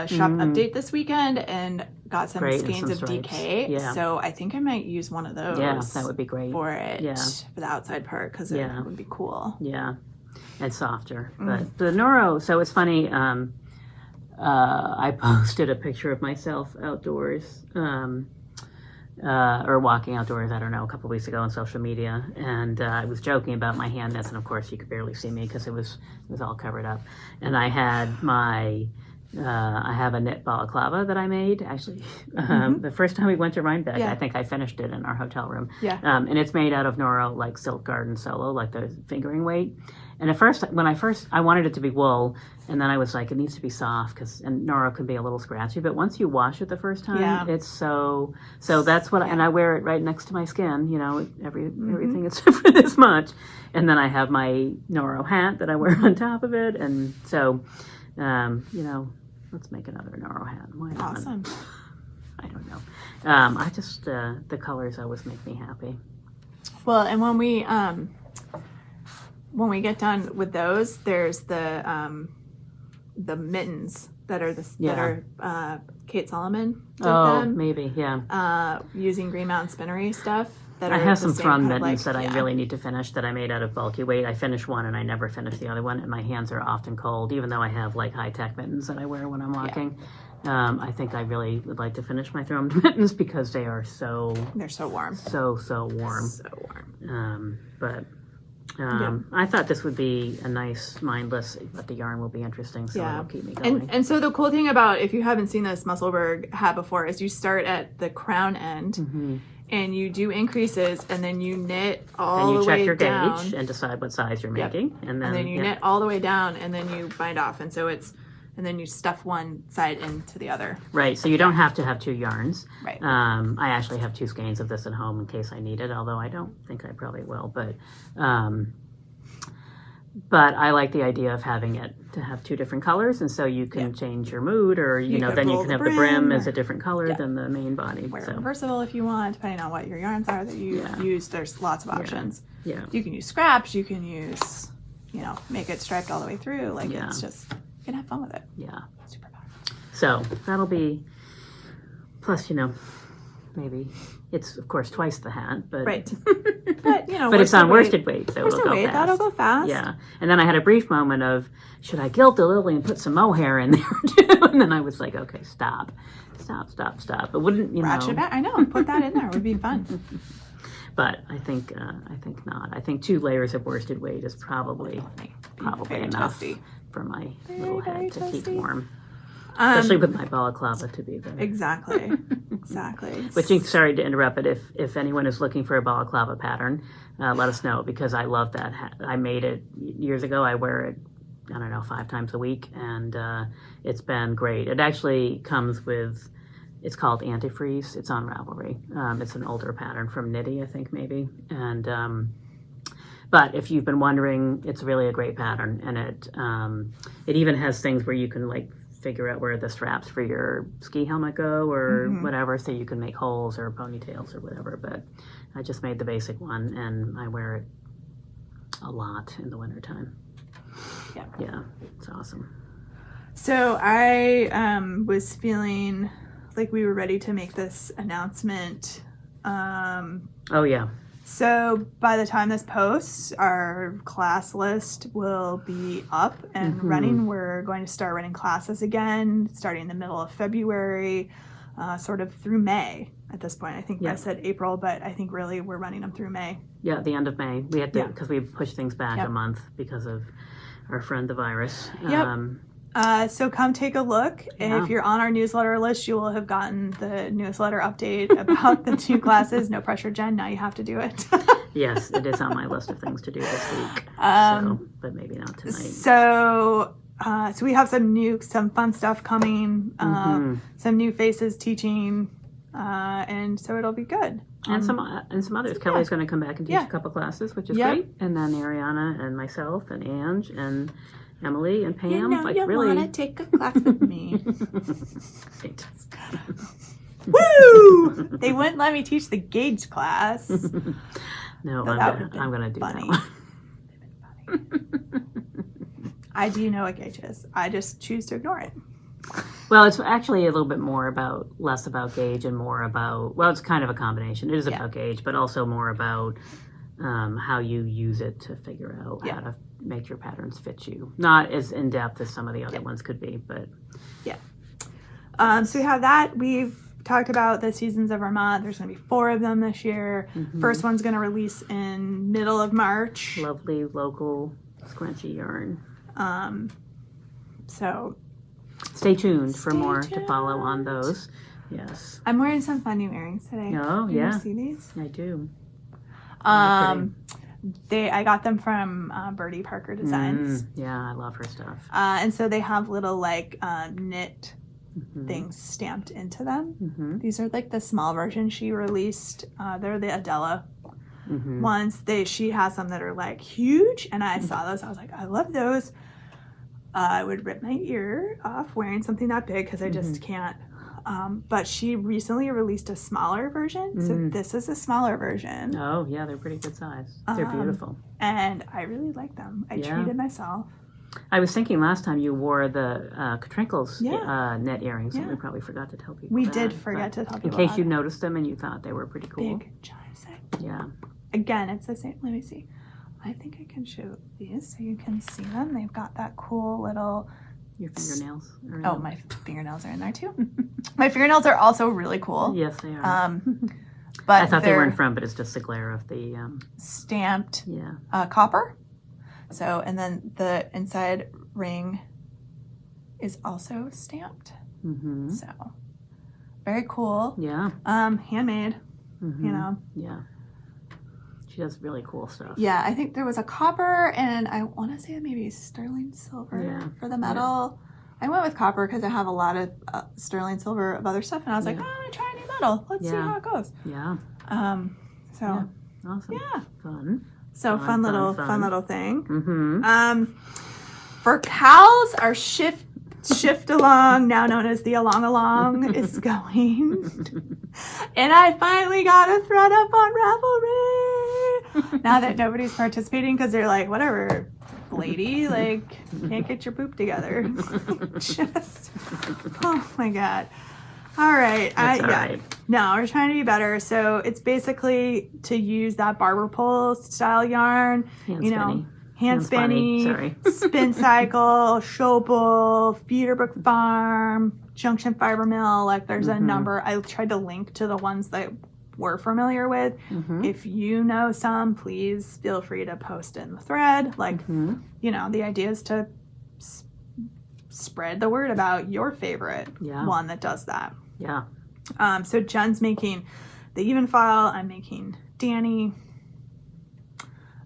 shop update this weekend and got some skeins of DK. Yeah. So I think I might use one of those. Yeah, that would be great for it for the outside part because it would be cool. Yeah, and softer. But the Noro. So it's funny. I posted a picture of myself outdoors, or walking outdoors, I don't know, a couple weeks ago on social media, and I was joking about my hand knits, and of course you could barely see me because it was all covered up, and I had my I have a knit balaclava that I made. Actually, the first time we went to Rhinebeck, I think I finished it in our hotel room. Yeah. And it's made out of Noro, like Silk Garden Solo, like the fingering weight. And at first, I wanted it to be wool, and then I was like, it needs to be soft, and Noro can be a little scratchy. But once you wash it the first time, it's so that's what, and I wear it right next to my skin, you know, everything except for this much. And then I have my Noro hat that I wear on top of it. And so, you know, let's make another Noro hat. Why not? Awesome. I don't know. I just, the colors always make me happy. Well, and when we get done with those, there's the mittens that are Kate Solomon did them. Maybe, yeah. Using Green Mountain Spinnery stuff. I have some thrum mittens that I really need to finish that I made out of bulky weight. I finished one and I never finished the other one, and my hands are often cold, even though I have like high-tech mittens that I wear when I'm walking. I think I really would like to finish my thrum mittens because they are they're so warm. So warm. So warm. I thought this would be a nice mindless, but the yarn will be interesting, so it'll keep me going. And so the cool thing about, if you haven't seen this Musselburgh hat before, is you start at the crown end and you do increases, and then you knit all the way down. And you check your gauge and decide what size you're making. And then you knit all the way down, and then you bind off. And so and then you stuff one side into the other. Right, so you don't have to have two yarns. Right. I actually have 2 skeins of this at home in case I need it, although I don't think I probably will. But I like the idea of having it to have 2 different colors, and so you can change your mood, or then you can have the brim as a different color than the main body. Wear it reversible if you want, depending on what your yarns are that you use. There's lots of options. Yeah. You can use scraps. You can use, make it striped all the way through. Like it's just, you can have fun with it. Yeah. Super fun. So that'll be, plus, maybe it's of course twice the hat, but right. But but it's on worsted weight, so it'll go fast. That'll go fast. Yeah, and then I had a brief moment of, should I gilt the lily and put some mohair in there too? And then I was like, okay, stop. It wouldn't, ratchet it back. I know. Put that in there. It would be fun. But I think not. I think 2 layers of worsted weight is probably enough for my little head to keep warm. Especially with my balaclava to be there. Exactly. Which, sorry to interrupt, but if anyone is looking for a balaclava pattern, let us know, because I love that hat. I made it years ago. I wear it, 5 times a week, and it's been great. It actually comes with, it's called Antifreeze. It's on Ravelry. It's an older pattern from Knitty, I think, maybe. And but if you've been wondering, it's really a great pattern, and it even has things where you can figure out where the straps for your ski helmet go, or whatever, so you can make holes or ponytails or whatever. But I just made the basic one, and I wear it a lot in the wintertime. Yeah, it's awesome. So I was feeling like we were ready to make this announcement. Oh yeah. So by the time this posts, our class list will be up and running. We're going to start running classes again, starting in the middle of February, sort of through May at this point. I think I said April, but I think really we're running them through May. Yeah, the end of May. We had to, because we pushed things back a month because of our friend the virus. So come take a look. If you're on our newsletter list, you will have gotten the newsletter update about the 2 classes. No pressure, Jen. Now you have to do it. Yes, it is on my list of things to do this week. But maybe not tonight. So we have some fun stuff coming. Some new faces teaching, and so it'll be good. And some others. Kelly's going to come back and teach a couple classes, which is great. And then Ariana and myself and Ange and Emily and Pam, you really want to take a class with me. Woo! They wouldn't let me teach the gauge class. No, I'm gonna do that one. I do know what gauge is. I just choose to ignore it. Well, it's actually a little bit less about gauge and more about, it's kind of a combination. It is about gauge, but also more about how you use it to figure out how to make your patterns fit you. Not as in-depth as some of the other ones could be, but... So we have that. We've talked about the Seasons of Vermont. There's going to be 4 of them this year. First one's going to release in middle of March. Lovely local scrunchy yarn. So stay tuned for more to follow on those. Yes. I'm wearing some fun new earrings today. Oh, Do yeah. you see these? I do. I got them from Birdie Parker Designs. Yeah, I love her stuff. And so they have little like knit things stamped into them. These are like the small version she released. They're the Adela ones. She has some that are like huge, and I saw those. I was like, I love those. I would rip my ear off wearing something that big because I just can't. But she recently released a smaller version, so this is a smaller version. Oh, yeah, they're pretty good size. They're beautiful. And I really like them. I treated myself. I was thinking last time you wore the Katrinkles net earrings, and we probably forgot to tell people We did forget to tell people in case you noticed them and you thought they were pretty cool. Big chives. Yeah. Again, it's the same. Let me see. I think I can show these so you can see them. They've got that cool little... Your fingernails are in them. My fingernails are in there too. My fingernails are also really cool. Yes, they are. But I thought they were in front, but it's just the glare of the stamped copper. So, and then the inside ring is also stamped. So, very cool. Yeah. Handmade. You know. Yeah. She does really cool stuff. Yeah, I think there was a copper and I want to say maybe sterling silver for the metal. I went with copper because I have a lot of sterling silver of other stuff, and I was like, oh, I'm gonna try a new metal. Let's see how it goes. Yeah. So awesome. Yeah. Fun. So fun little thing. For cows, our shift along, now known as the along is going. And I finally got a thread up on Ravelry. Now that nobody's participating because they're like, whatever, lady, like, can't get your poop together. Just, oh my God. All right. That's all right. No, we're trying to be better. So it's basically to use that barber pole style yarn, hand spinning, spin cycle, Showable, Feederbrook Farm, Junction Fiber Mill. Like there's a number. I tried to link to the ones that we're familiar with. If you know some, please feel free to post in the thread. Like, the idea is to spread the word about your favorite one that does that. Yeah. So Jen's making the even file. I'm making Danny.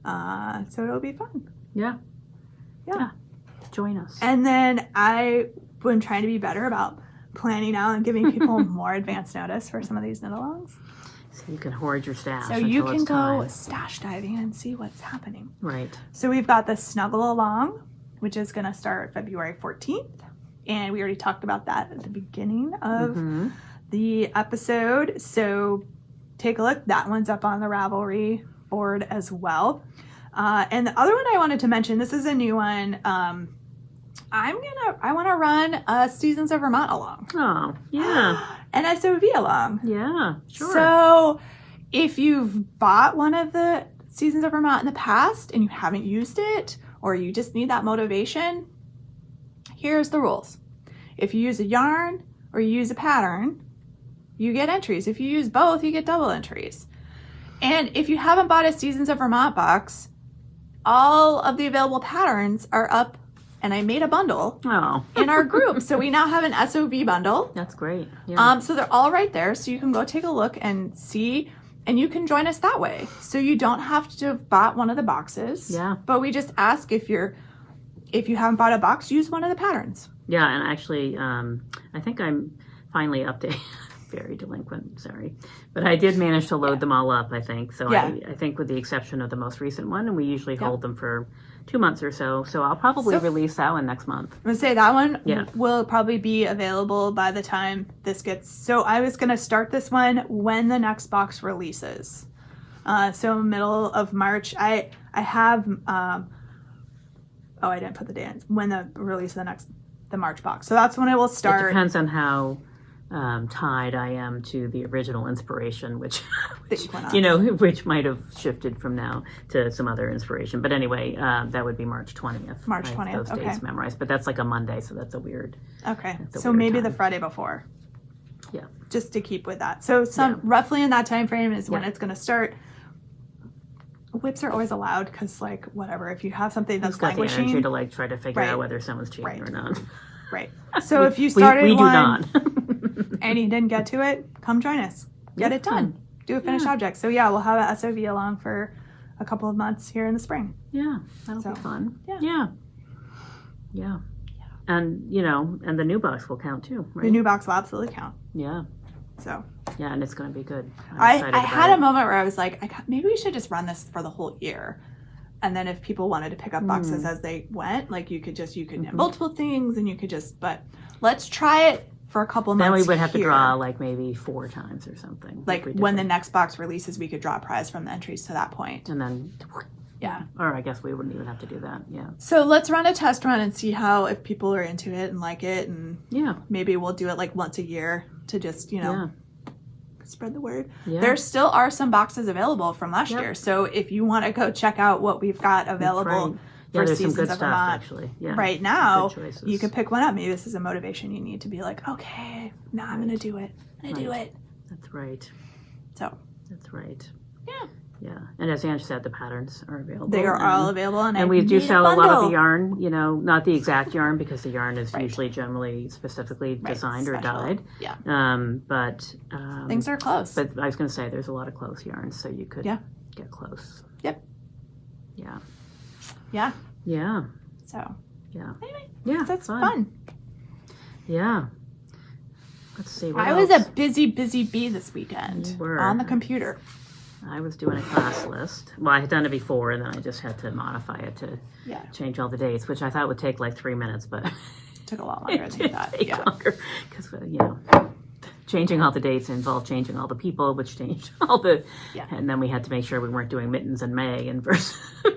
So it'll be fun. Yeah. Join us. And then I've been trying to be better about planning out and giving people more advance notice for some of these knit-alongs. So you can hoard your stash. So you can go stash diving and see what's happening. Right. So we've got the Snuggle Along, which is going to start February 14th. And we already talked about that at the beginning of the episode. So take a look. That one's up on the Ravelry board as well. And the other one I wanted to mention, this is a new one. I want to run Seasons of Vermont along. Oh, yeah. An SOV along. Yeah, sure. So if you've bought one of the Seasons of Vermont in the past and you haven't used it, or you just need that motivation, here's the rules. If you use a yarn or you use a pattern, you get entries. If you use both, you get double entries. And if you haven't bought a Seasons of Vermont box, all of the available patterns are up, and I made a bundle in our group. So we now have an SOV bundle. That's great. Yeah. So they're all right there. So you can go take a look and see, and you can join us that way. So you don't have to have bought one of the boxes. Yeah. But we just ask if you haven't bought a box, use one of the patterns. Yeah, and actually, I think I'm finally updated. Very delinquent, sorry. But I did manage to load them all up, I think. So I think with the exception of the most recent one, and we usually hold them for 2 months or so. So I'll probably release that one next month. I'm going to say that one will probably be available by the time this gets... So I was going to start this one when the next box releases. So middle of March. I have... I didn't put the day in. When the release of the March box. So that's when it will start. It depends on how... tied I am to the original inspiration, which which might have shifted from now to some other inspiration. But anyway, that would be March 20th. March 20th. Those days memorized, but that's like a Monday, so that's a weird. Okay, so maybe the Friday before. Yeah. Just to keep with that. So roughly in that time frame is when it's going to start. Whips are always allowed because, like, whatever. If you have something that's got languishing, the energy to try to figure out whether someone's cheating or not. Right. So if you started we do one not. and you didn't get to it, come join us. Get it done. Do a finished object. So yeah, we'll have an SOV along for a couple of months here in the spring. Yeah, that'll be fun. Yeah. And, you know, and the new box will count too, right? The new box will absolutely count. Yeah. So. Yeah, and it's going to be good. I had a moment where I was like, maybe we should just run this for the whole year. And then if people wanted to pick up boxes as they went, like you could have multiple things and you could just, but let's try it for a couple months. Then we would have to draw like maybe 4 times or something. Like when the next box releases, we could draw a prize from the entries to that point. And then, or I guess we wouldn't even have to do that. Yeah. So let's run a test run and see if people are into it and like it. And maybe we'll do it like once a year to just, spread the word. Yeah. There still are some boxes available from last year. So if you want to go check out what we've got available for there's Seasons some good of stuff, Vermont actually. right now, you can pick one up. Maybe this is a motivation you need to be like, okay, now I'm going to do it. I'm going to do it. That's right. So. That's right. Yeah. Yeah, and as Ange said, the patterns are available. They are all available, and we do sell a lot of the yarn. You know, not the exact yarn because the yarn is usually generally specifically designed or dyed. Yeah. But things are close. But I was going to say, there's a lot of close yarns, so you could get close. Yep. Yeah. Yeah. Yeah. So. Yeah. Anyway. Yeah. That's fun. Yeah. Let's see. I was a busy bee this weekend on the computer. I was doing a class list. Well, I had done it before, and then I just had to modify it to change all the dates, which I thought would take like 3 minutes, but it took a lot longer than you thought. Longer because changing all the dates involved changing all the people, which changed all the. And then we had to make sure we weren't doing mittens in May and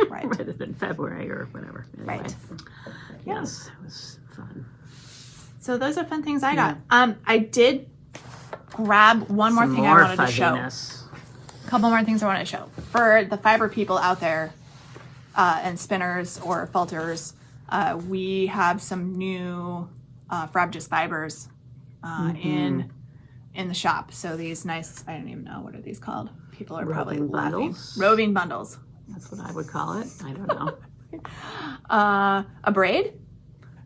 rather than February or whatever. Anyway, right. Yes, it was fun. So those are fun things I got. I did grab one more thing I wanted to show. Couple more things I want to show for the fiber people out there and spinners or felters. We have some new Frabjous fibers in the shop. So these nice, I don't even know, what are these called? People are probably laughing. Roving bundles. That's what I would call it. I don't know. A braid?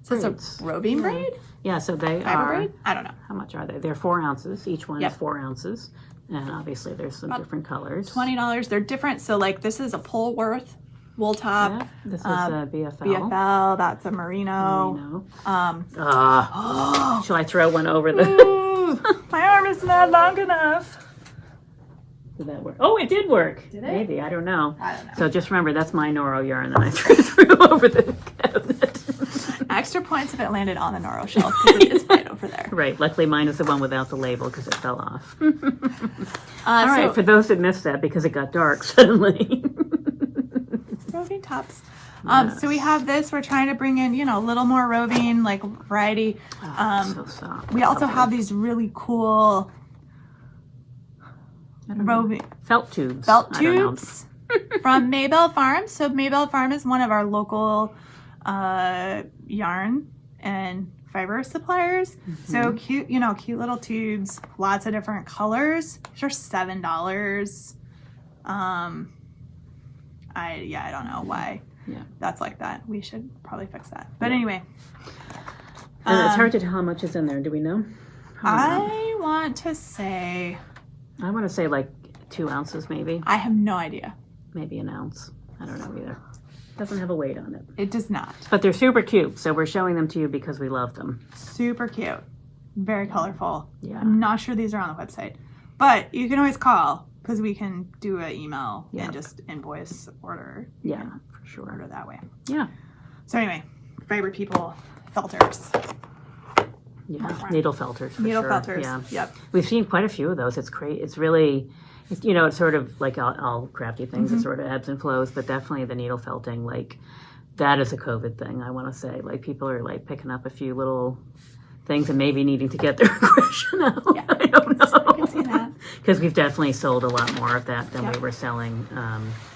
So it's a roving braid? Yeah, so they fiber braid? I don't know. How much are they? They're 4 ounces. Each one is 4 ounces. And obviously there's some different colors. $20. They're different. So like this is a Polworth wool top. Yeah, this is a BFL. BFL. That's a merino. Shall I throw one over the... My arm is not long enough. Did that work? Oh, it did work. Did it? Maybe. I don't know. I don't know. So just remember, that's my Noro yarn that I threw over the cabinet. Extra points if it landed on the Noro shelf because it is right over there. Right. Luckily, mine is the one without the label because it fell off. All right. For those that missed that because it got dark suddenly. Roving tops. So we have this. We're trying to bring in, a little more roving, like variety. So soft. We also have these really cool roving felt tubes. From Maybell Farm. So Maybell Farm is one of our local yarn and fiber suppliers. So cute, cute little tubes, lots of different colors. They're $7. I don't know why that's like that. We should probably fix that. But anyway. And it's hard to tell how much is in there. Do we know? I want to say like 2 ounces maybe. I have no idea. Maybe an ounce. I don't know either. Doesn't have a weight on it. It does not. But they're super cute, so we're showing them to you because we love them. Super cute. Very colorful. Yeah. I'm not sure these are on the website. But you can always call because we can do an email and just invoice order. Yeah, for sure. Order that way. Yeah. So anyway, fiber people, felters. Yeah, needle felters for needle sure. Felters. Yeah. Yep. We've seen quite a few of those. It's great. It's really... it's sort of like all crafty things. It sort of ebbs and flows, but definitely the needle felting, like that is a COVID thing. I want to say, like people are like picking up a few little things and maybe needing to get their aggression out. Yeah, I don't know. I can see that Because we've definitely sold a lot more of that than we were selling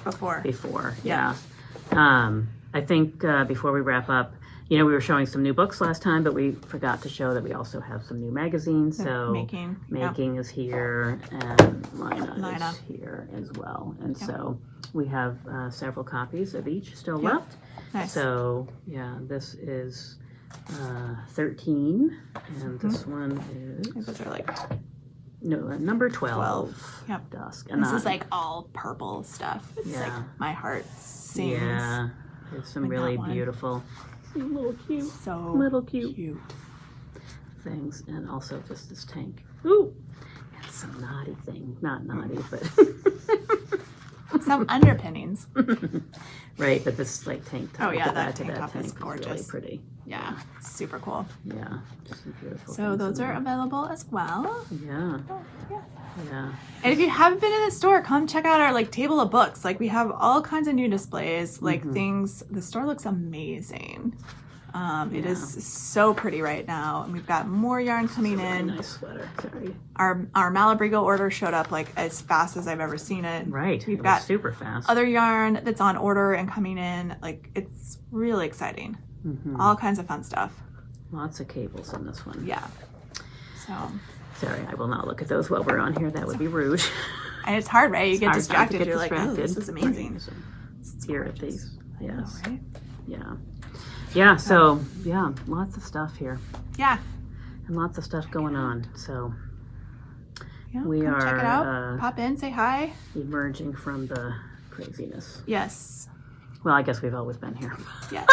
before. Yeah. I think before we wrap up, we were showing some new books last time, but we forgot to show that we also have some new magazines. So Making is here, and Lina is here as well. And so we have several copies of each still left. Nice. So this is 13, and this one is... Those are like... No, number 12. Yep. Dusk. And this is like all purple stuff. It's like my heart sings. Yeah. There's some really beautiful, little cute things. And also just this tank. Ooh! And some naughty thing. Not naughty, but... some underpinnings. Right, but this like tank top. Oh yeah, that tank top is gorgeous. Really pretty. Yeah, super cool. Yeah, just some beautiful. So those are available as well. Yeah. Oh, yeah. Yeah. And if you haven't been in the store, come check out our like table of books. Like we have all kinds of new displays, like things. The store looks amazing. It is so pretty right now, and we've got more yarn coming in. Nice sweater. Sorry. Our Malabrigo order showed up like as fast as I've ever seen it. Right. We've got super fast. Other yarn that's on order and coming in. Like it's really exciting. All kinds of fun stuff. Lots of cables in this one. Yeah. So. Sorry, I will not look at those while we're on here. That would be rude. And it's hard, right? You get distracted. You're like, oh, this is amazing. Here at these. Yes. Right? Yeah. Yeah, so, yeah, lots of stuff here. Yeah. And lots of stuff going on. So, we are... check it out. Pop in, say hi. Emerging from the craziness. Yes. Well, I guess we've always been here. Yes.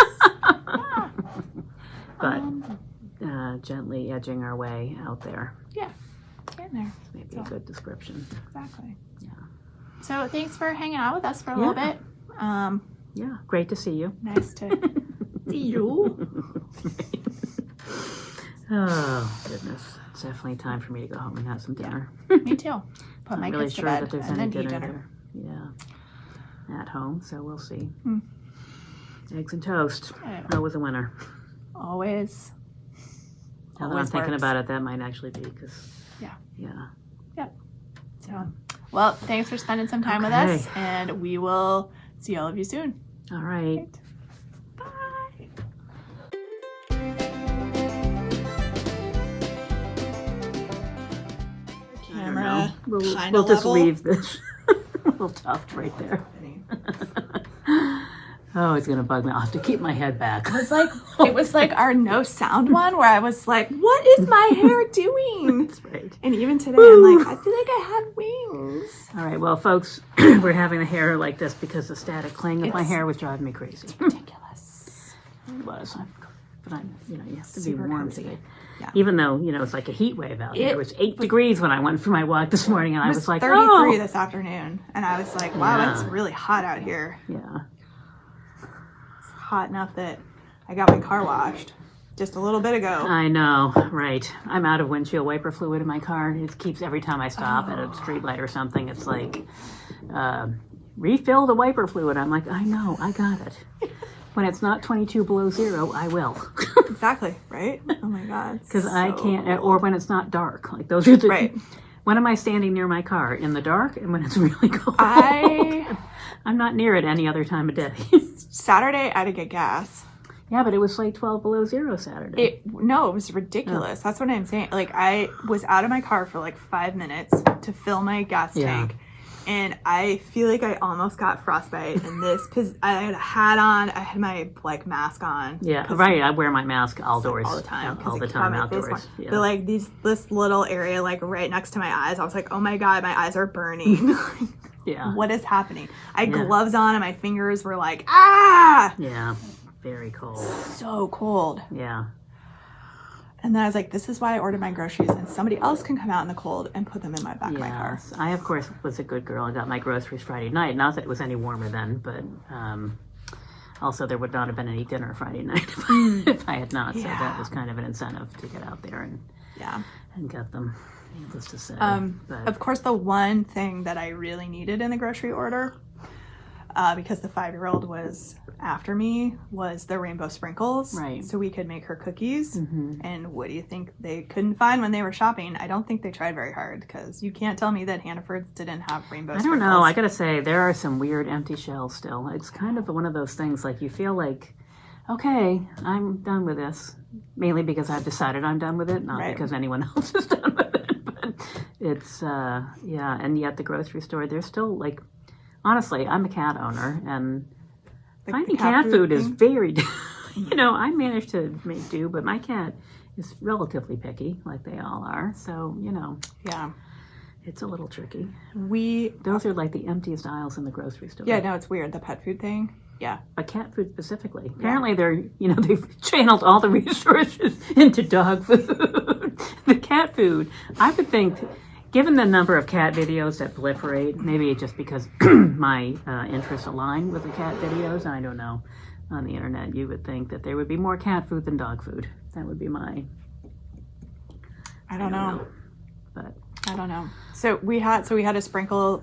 But gently edging our way out there. Yeah. Getting there. Maybe a good description. Exactly. Yeah. So, thanks for hanging out with us for a little bit. Yeah, great to see you. Nice to... see you. Oh goodness, it's definitely time for me to go home and have some dinner. Me too. Put my really kids sure to bed that there's and any then eat dinner there. Yeah, at home. So we'll see. Eggs and toast. Always a winner. Always. Now that I'm thinking about it, that might actually be because. Yeah. Yep. So, well, thanks for spending some time with us, and we will see all of you soon. All right. Camera. We'll just leave this little tuft right there. Oh, it's gonna bug me. I'll have to keep my head back. It was like our no sound one where I was like, "What is my hair doing?" That's right. And even today, I'm like, I feel like I have wings. All right, well, folks, we're having the hair like this because the static clang of my hair was driving me crazy. It's ridiculous. It was, but I'm, you have to be warm today. Yeah. Even though, it's like a heat wave out here. It was 8 degrees when I went for my walk this morning, and I was like, 33 this afternoon. And I was like, wow, it's really hot out here. Yeah. It's hot enough that I got my car washed just a little bit ago. I know, right. I'm out of windshield wiper fluid in my car. It keeps, every time I stop at a street light or something, it's like, refill the wiper fluid. I'm like, I know, I got it. When it's not 22 below zero, I will. Exactly, right? Oh my God. Because I can't, or when it's not dark. Like those are the, right. When am I standing near my car? In the dark and when it's really cold? I'm not near it any other time of day. Saturday, I had to get gas. Yeah, but it was like 12 below zero Saturday. No, it was ridiculous. That's what I'm saying. Like, I was out of my car for like 5 minutes to fill my gas tank. And I feel like I almost got frostbite in this because I had a hat on. I had my mask on. Yeah, right. I wear my mask outdoors all the time. All the time outdoors. Yeah. But this little area right next to my eyes, I was like, oh my God, my eyes are burning. Yeah. What is happening? I had gloves on and my fingers were like, ah. Yeah. Very cold. So cold. Yeah. And then I was like, this is why I ordered my groceries, and somebody else can come out in the cold and put them in my back of my car. I, of course, was a good girl and got my groceries Friday night. Not that it was any warmer then, but also there would not have been any dinner Friday night if I had not. So that was kind of an incentive to get out there and get them, needless to say. Of course, the one thing that I really needed in the grocery order, because the 5-year-old was after me, was the rainbow sprinkles. Right. So we could make her cookies. Mm-hmm. And what do you think they couldn't find when they were shopping? I don't think they tried very hard, because you can't tell me that Hannaford's didn't have rainbow sprinkles. I don't know. I gotta say, there are some weird empty shells still. It's kind of one of those things, like you feel like, okay, I'm done with this. Mainly because I've decided I'm done with it, not because anyone else is done with it. But it's, and yet the grocery store, there's still honestly, I'm a cat owner, and finding cat food is very I managed to make do, but my cat is relatively picky, like they all are. So, Yeah. It's a little tricky. Those are like the emptiest aisles in the grocery store. Yeah, no, it's weird, the pet food thing. Yeah. But cat food specifically. Apparently they've channeled all the resources into dog food. The cat food, I would think, given the number of cat videos that proliferate, maybe it's just because my interests align with the cat videos, I don't know, on the internet, you would think that there would be more cat food than dog food. That would be my... I don't know. But I don't know. So we had a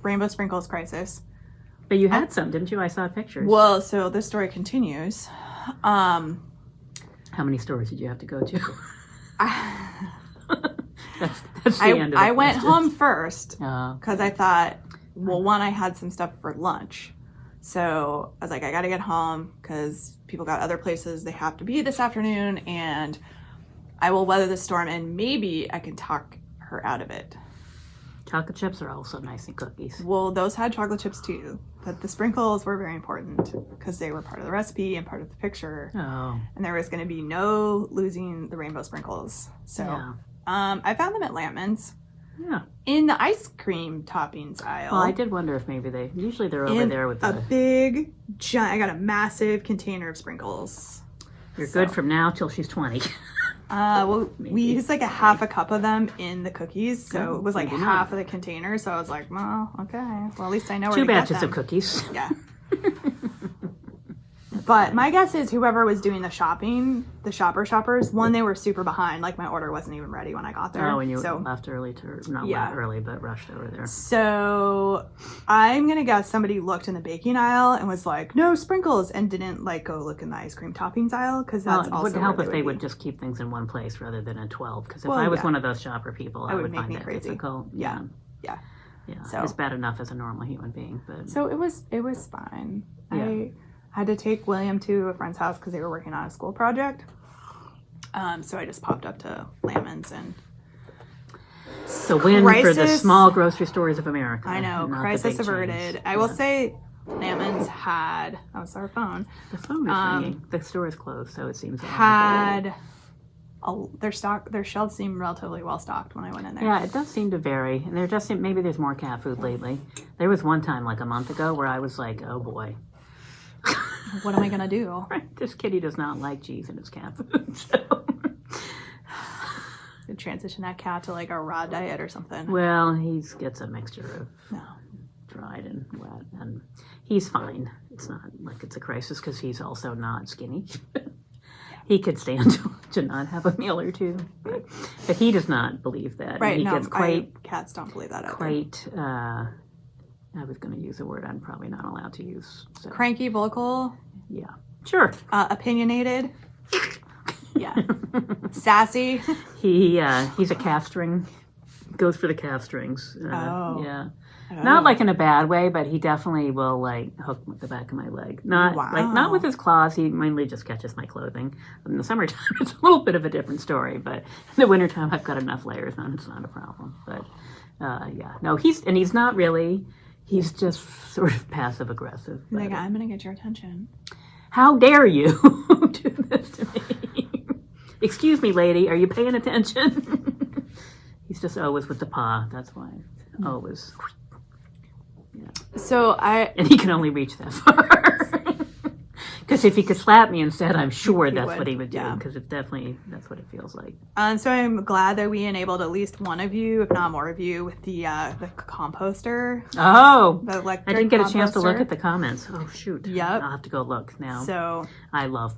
rainbow sprinkles crisis. But you had some, didn't you? I saw pictures. Well, so this story continues. How many stores did you have to go to? That's the end of the I went question. home first because I thought, well, one, I had some stuff for lunch. So I was like, I got to get home because people got other places they have to be this afternoon, and I will weather the storm, and maybe I can talk her out of it. Chocolate chips are also nice in cookies. Well, those had chocolate chips too, but the sprinkles were very important because they were part of the recipe and part of the picture. Oh. And there was going to be no losing the rainbow sprinkles. So I found them at Lampman's. Yeah. In the ice cream toppings aisle. Well, I did wonder if maybe usually they're over there with a big, giant, I got a massive container of sprinkles. You're good from now till she's 20. Well, we used like a half a cup of them in the cookies, so it was like half of the container. So I was like, well, okay. Well, at least I know where to get them. 2 batches of cookies. Yeah. But my guess is whoever was doing the shopping, the shoppers, one, they were super behind. Like my order wasn't even ready when I got there. Oh, and you left early not early, but rushed over there. So I'm going to guess somebody looked in the baking aisle and was like, no sprinkles, and didn't like go look in the ice cream toppings aisle, because that's also it would help if they would would just keep things in one place rather than in 12. Because if I was one of those shopper people, I would find that crazy. Difficult. Yeah. So it's bad enough as a normal human being, but so it was fine. Yeah. I had to take William to a friend's house because they were working on a school project. So I just popped up to Lampman's, and it's a win for the small grocery stores of America. I know, crisis averted. Chains. I will say Lampman's had, oh, it's our phone. The phone is ringing. The store is closed, so it seems their shelves seem relatively well stocked when I went in there. Yeah, it does seem to vary, and maybe there's more cat food lately. There was one time like a month ago where I was like, oh boy. What am I going to do? Right. This kitty does not like cheese in its cat food, so... transition that cat to like a raw diet or something. Well, he gets a mixture of dried and wet, and he's fine. It's not like it's a crisis because he's also not skinny. He could stand to not have a meal or two, but he does not believe that. Right, he gets cats don't believe that either. Quite, I was going to use a word I'm probably not allowed to use. So. Cranky, vocal. Yeah, sure. Opinionated. Yeah. Sassy. He's a calf string. Goes for the calf strings. Yeah. Oh. Not like in a bad way, but he definitely will like hook the back of my leg. Not with his claws. He mainly just catches my clothing. In the summertime, it's a little bit of a different story, but in the wintertime, I've got enough layers on. It's not a problem. But he's not really. He's just sort of passive aggressive. Like, I'm gonna get your attention. How dare you do this to me? Excuse me, lady. Are you paying attention? He's just always with the paw. That's why. Always. Yeah. And he can only reach that far. Because if he could slap me instead, I'm sure that's what he would do. Because it's definitely, that's what it feels like. So I'm glad that we enabled at least one of you, if not more of you, with the composter. Oh, the electric I didn't get composter. A chance to look at the comments. Oh shoot. Yep. I'll have to go look now. So I love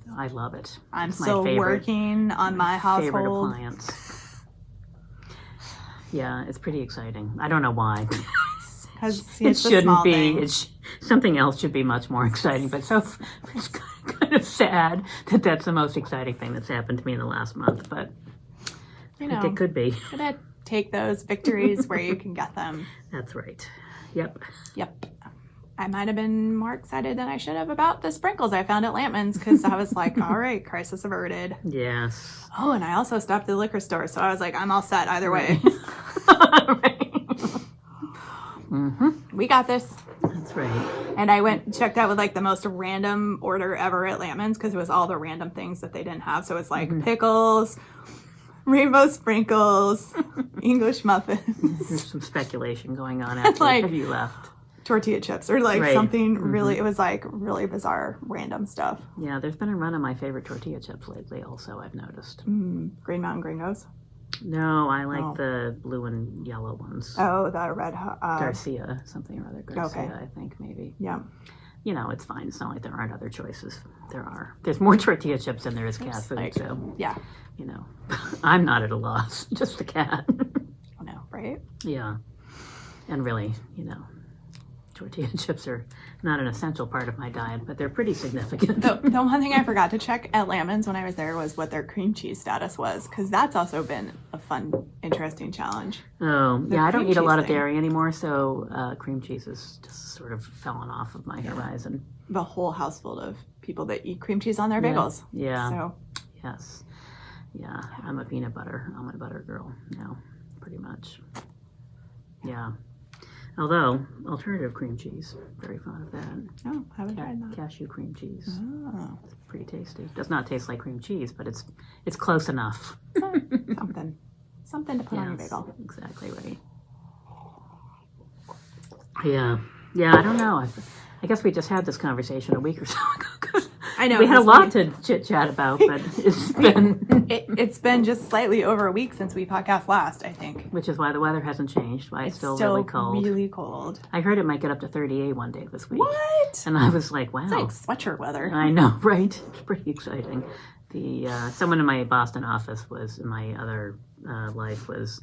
it. I'm still working on my household. Favorite appliance. Yeah, it's pretty exciting. I don't know why. It shouldn't be. Something else should be much more exciting. But it's kind of sad that that's the most exciting thing that's happened to me in the last month. But I think it could be. Gotta take those victories where you can get them. That's right. Yep. I might have been more excited than I should have about the sprinkles I found at Lampman's, because I was like, all right, crisis averted. Yes. Oh, and I also stopped at the liquor store, so I was like, I'm all set either way. Right. We got this. That's right. And I checked out with like the most random order ever at Lampman's because it was all the random things that they didn't have. So it's like pickles, rainbow sprinkles, English muffins. There's some speculation going on after like, you left. Tortilla chips or like something really, it was like really bizarre, random stuff. Yeah, there's been a run of my favorite tortilla chips lately also, I've noticed. Green Mountain Gringos? No, I like the blue and yellow ones. Oh, the red... Garcia, something or other. Garcia, I think, maybe. Yeah. You know, it's fine. It's not like there aren't other choices. There are. There's more tortilla chips than there is cat food, like, so... Yeah. You know, I'm not at a loss. Just the cat. I know, right? Yeah. And really, you know, tortilla chips are not an essential part of my diet, but they're pretty significant. The one thing I forgot to check at Lampman's when I was there was what their cream cheese status was, because that's also been a fun, interesting challenge. Oh, yeah, I don't eat a lot of dairy anymore, so cream cheese is just sort of fallen off of my horizon. The whole house full of people that eat cream cheese on their bagels. Yeah. So. Yes. Yeah, I'm a peanut butter girl now, pretty much. Yeah. Although, alternative cream cheese, very fond of that. Oh, haven't tried that. Cashew cream cheese. Oh. It's pretty tasty. Does not taste like cream cheese, but it's close enough. Something to put on your bagel. Exactly right. Yeah. Yeah, I don't know. I guess we just had this conversation a week or so ago. I know. We had a lot to chit-chat about, but it's been... It's been just slightly over a week since we podcast last, I think. Which is why the weather hasn't changed, why it's still really cold. Really cold. I heard it might get up to 38 one day this week. What? And I was like, wow. It's like sweatshirt weather. I know, right? It's pretty exciting. Someone in my Boston office was, in my other life was...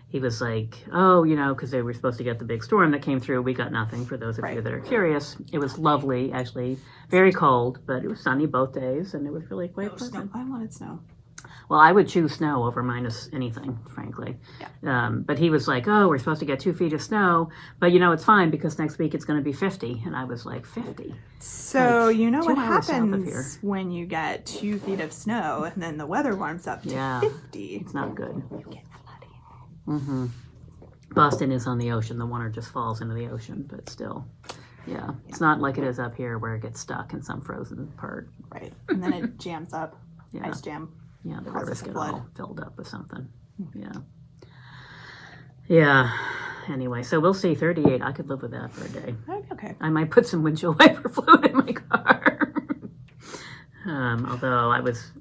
He was like, oh, you know, because they were supposed to get the big storm that came through. We got nothing, for those of you that are curious. It was lovely, actually. Very cold, but it was sunny both days, and it was really quite pleasant. I wanted snow. Well, I would choose snow over minus anything, frankly. Yeah. But he was like, oh, we're supposed to get 2 feet of snow. But, you know, it's fine because next week it's going to be 50. And I was like, 50? So, like, you know what happens when you get 2 feet of snow and then the weather warms up to 50? It's not good. You get flooding. Mm-hmm. Boston is on the ocean. The water just falls into the ocean, but still. Yeah. It's not like it is up here where it gets stuck in some frozen part. Right. And then it jams up. Ice jam. Yeah, the rivers get all filled up with something. Yeah. Yeah. Anyway, so we'll see. 38. I could live with that for a day. Okay. I might put some windshield wiper fluid in my car. Although I was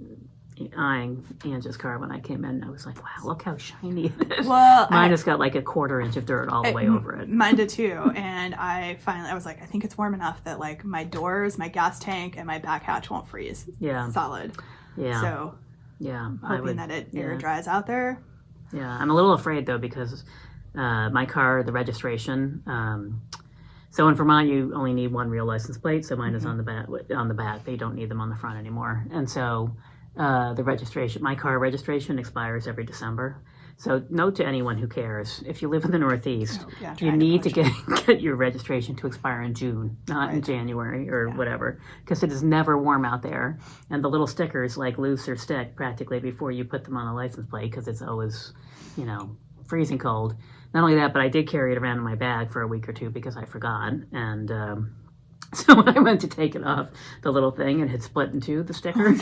eyeing Angie's car when I came in, I was like, wow, look how shiny it is. Well, mine has got like a 1/4 inch of dirt all the way over it. Mine did too. And I was like, I think it's warm enough that like my doors, my gas tank, and my back hatch won't freeze. Yeah. Solid. Yeah. So hoping that it air dries out there. Yeah. I'm a little afraid though because my car, the registration, so in Vermont you only need one real license plate, so mine is on the back. They don't need them on the front anymore. And so my car registration expires every December. So note to anyone who cares, if you live in the Northeast, you need to get your registration to expire in June, not in January or whatever, because it is never warm out there. And the little stickers like lose or stick practically before you put them on a license plate because it's always, you know, freezing cold. Not only that, but I did carry it around in my bag for a week or two because I forgot. And so when I went to take it off, the little thing, it had split in two, the sticker.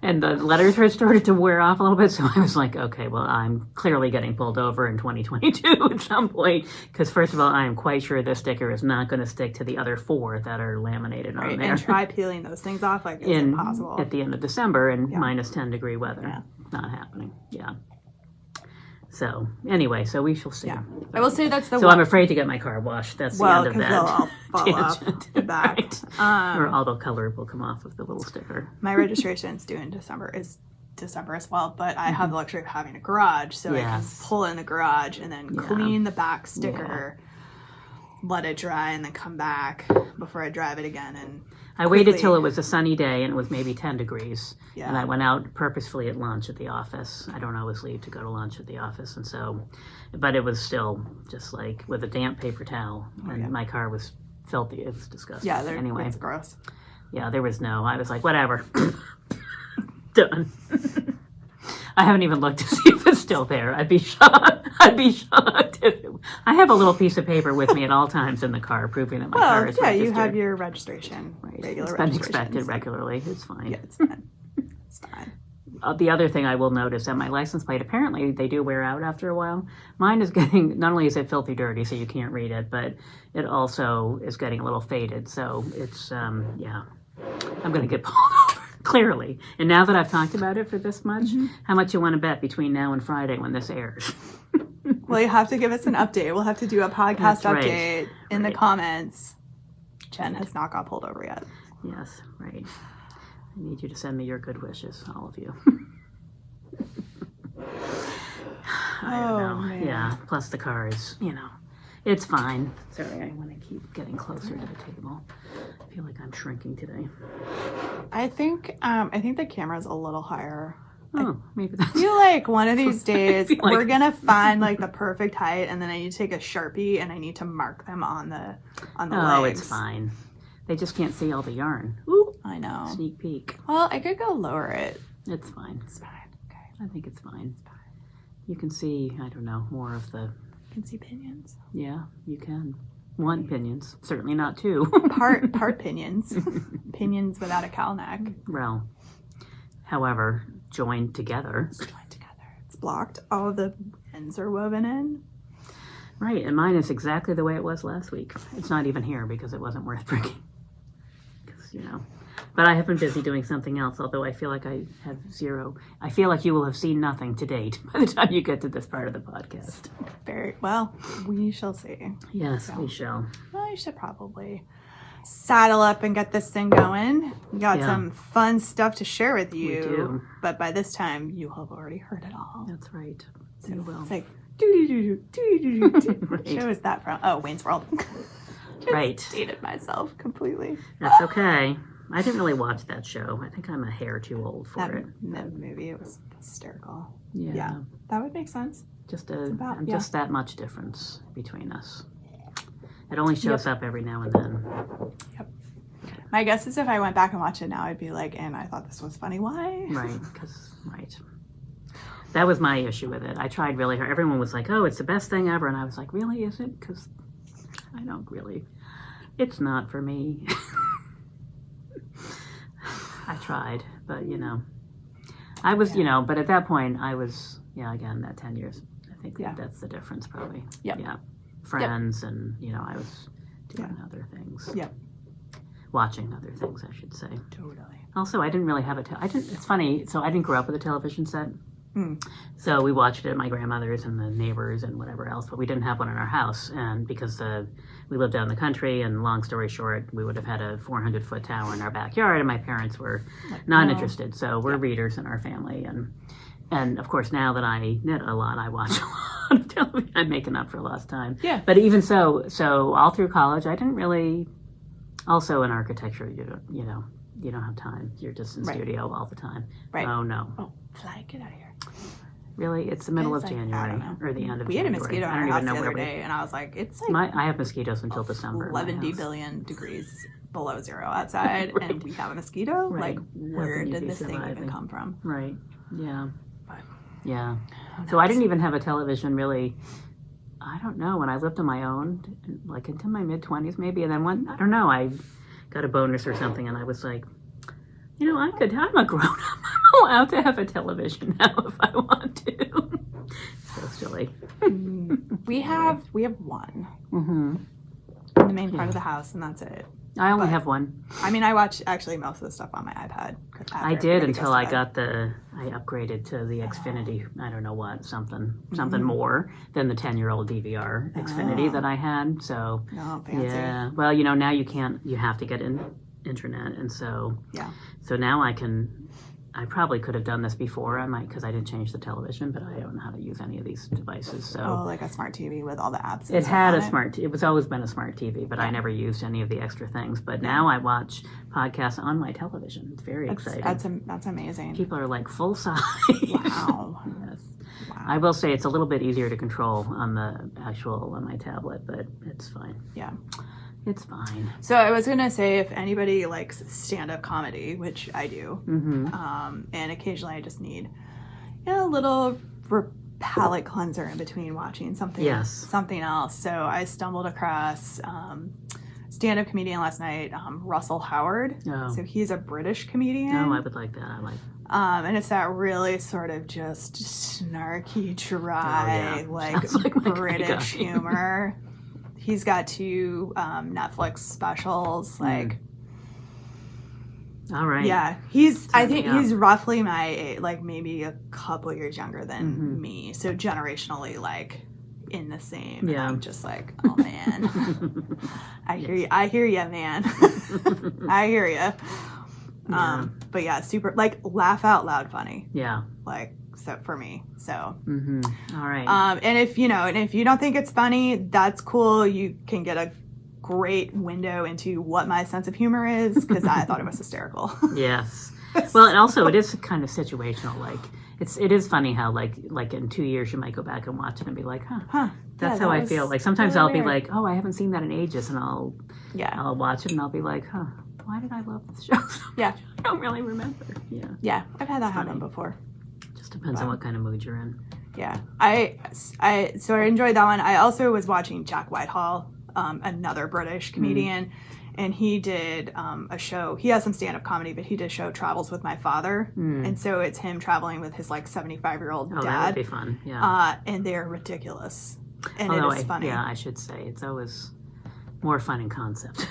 And the letters had started to wear off a little bit, so I was like, okay, well, I'm clearly getting pulled over in 2022 at some point, because first of all, I am quite sure this sticker is not going to stick to the other 4 that are laminated on there. And try peeling those things off like it's impossible. At the end of December in minus 10 degree weather. Yeah. Not happening. Yeah. So, anyway, so we shall see. Yeah. I will say that's the So I'm afraid to get my car washed. That's the end of that. Well, because they'll all fall off the back. Right. Or all the color will come off of the little sticker. My registration is due in December as well, but I have the luxury of having a garage, so I can pull in the garage and then clean the back sticker, let it dry, and then come back before I drive it again. And I waited till it was a sunny day and it was maybe 10 degrees. Yeah. And I went out purposefully at lunch at the office. I don't always leave to go to lunch at the office. And so, but it was still just like with a damp paper towel. And my car was filthy. It was disgusting. Yeah, anyway, it's gross. Yeah, there was I was like, whatever. Done. I haven't even looked to see if it's still there. I'd be shocked. I have a little piece of paper with me at all times in the car proving that my car is registered. You have your registration. Right. Regular it's been inspected regularly. It's fine. Yeah, it's fine. It's fine. The other thing I will notice that my license plate, apparently they do wear out after a while. Mine is getting, not only is it filthy dirty so you can't read it, but it also is getting a little faded. So it's, I'm going to get pulled over, clearly. And now that I've talked about it for this much, how much you want to bet between now and Friday when this airs? Well, you have to give us an update. We'll have to do a podcast update in the comments. Jen has not got pulled over yet. Yes, right. I need you to send me your good wishes, all of you. I don't know. Man. Yeah, plus the car is, it's fine. Sorry, I want to keep getting closer to the table. I feel like I'm shrinking today. I think the camera's a little higher. Oh, maybe that's... I feel like one of these days we're going to find like the perfect height, and then I need to take a Sharpie and I need to mark them on the legs. Oh, it's fine. They just can't see all the yarn. Ooh, I know. Sneak peek. Well, I could go lower it. It's fine. It's fine. Okay. I think it's fine. It's fine. You can see, I don't know, more of the... You can see pinions. Yeah, you can. One pinions. Certainly not two. part pinions. Pinions without a cowl neck. Well, however, joined together. It's joined together. It's blocked. All of the ends are woven in. Right, and mine is exactly the way it was last week. It's not even here because it wasn't worth bringing. But I have been busy doing something else, although I feel like I have zero. I feel like you will have seen nothing to date by the time you get to this part of the podcast. Very well, we shall see. Yes, we shall. Well, you should probably saddle up and get this thing going. We got some fun stuff to share with you. We do. But by this time, you have already heard it all. That's right. So you will. It's like, What show is that from? Oh, Wayne's World. Right. Dated myself completely. That's okay. I didn't really watch that show. I think I'm a hair too old for it. That movie, it was hysterical. Yeah. That would make sense. Just that much difference between us. It only shows up every now and then. Yep. My guess is if I went back and watched it now, I'd be like, and I thought this was funny. Why? Right. That was my issue with it. I tried really hard. Everyone was like, oh, it's the best thing ever. And I was like, really, is it? Because I don't really. It's not for me. I tried, but I was, but at that point I was, again, that 10 years, I think that's the difference probably. Yep. Yeah. Friends and, I was doing other things. Yep. Watching other things, I should say. Totally. Also, I didn't really have it's funny, so I didn't grow up with a television set. So we watched it at my grandmother's and the neighbors and whatever else, but we didn't have one in our house. And because we lived out in the country, and long story short, we would have had a 400-foot tower in our backyard, and my parents were not interested. So we're readers in our family. And of course, now that I knit a lot, I watch a lot of television. I'm making up for lost time. Yeah. But even so all through college, I didn't really, also in architecture, you don't have time. You're just in studio all the time. Right. Oh, no. Oh, fly, get out of here. Really? It's the middle of January or the end of January. We had a mosquito in our house the other day, and I was like, it's like... I have mosquitoes until December. 11 billion degrees below zero outside, and we have a mosquito? Right. Like, where did this thing even come from? Right. Yeah. But, yeah. So I didn't even have a television really... I don't know, when I lived on my own, like until my mid-20s maybe, and then I don't know, I got a bonus or something, and I was like, I'm a grown-up. I'm allowed to have a television now if I want to. So silly. We have one in the main part of the house, and that's it. I only have one. I mean, I watch actually most of the stuff on my iPad. I did until I upgraded to the Xfinity. I don't know what, something more than the 10-year-old DVR Xfinity that I had. So fancy. Yeah. Well, now you have to get internet, and so now I probably could have done this before. I might, because I didn't change the television, but I don't know how to use any of these devices. So like a smart TV with all the apps. It had it was always been a smart TV, but I never used any of the extra things. But now I watch podcasts on my television. It's very exciting. That's amazing. People are like full size. Wow. Yes. Wow. I will say it's a little bit easier to control on my tablet, but it's fine. Yeah. It's fine. So I was going to say, if anybody likes stand-up comedy, which I do, and occasionally I just need a little palate cleanser in between watching something else. So I stumbled across stand-up comedian last night, Russell Howard. Oh. So he's a British comedian. Oh, I would like that. And it's that really sort of just snarky, dry, like British humor. He's got 2 Netflix specials, like. All right. Yeah, I think he's roughly my age, like maybe a couple years younger than me. So generationally, like in the same. Yeah. And I'm just like, oh man, I hear you, man. I hear you. But yeah, super like laugh out loud funny. Yeah. Like so for me. So. All right. And if you don't think it's funny, that's cool. You can get a great window into what my sense of humor is because I thought it was hysterical. Yes. Well, and also it is kind of situational. Like it is funny how like in 2 years you might go back and watch it and be like, that's how I feel. Like sometimes I'll be like, oh, I haven't seen that in ages, and I'll watch it and I'll be like, why did I love this show? Yeah. I don't really remember. Yeah. Yeah, I've had that happen before. Just depends on what kind of mood you're in. Yeah. So I enjoyed that one. I also was watching Jack Whitehall, another British comedian, and he did a show. He has some stand-up comedy, but he did a show, Travels with My Father, and so it's him traveling with his like 75-year-old dad. That would be fun. Yeah. And they're ridiculous, and although it is funny. Yeah, I should say it's always more fun in concept.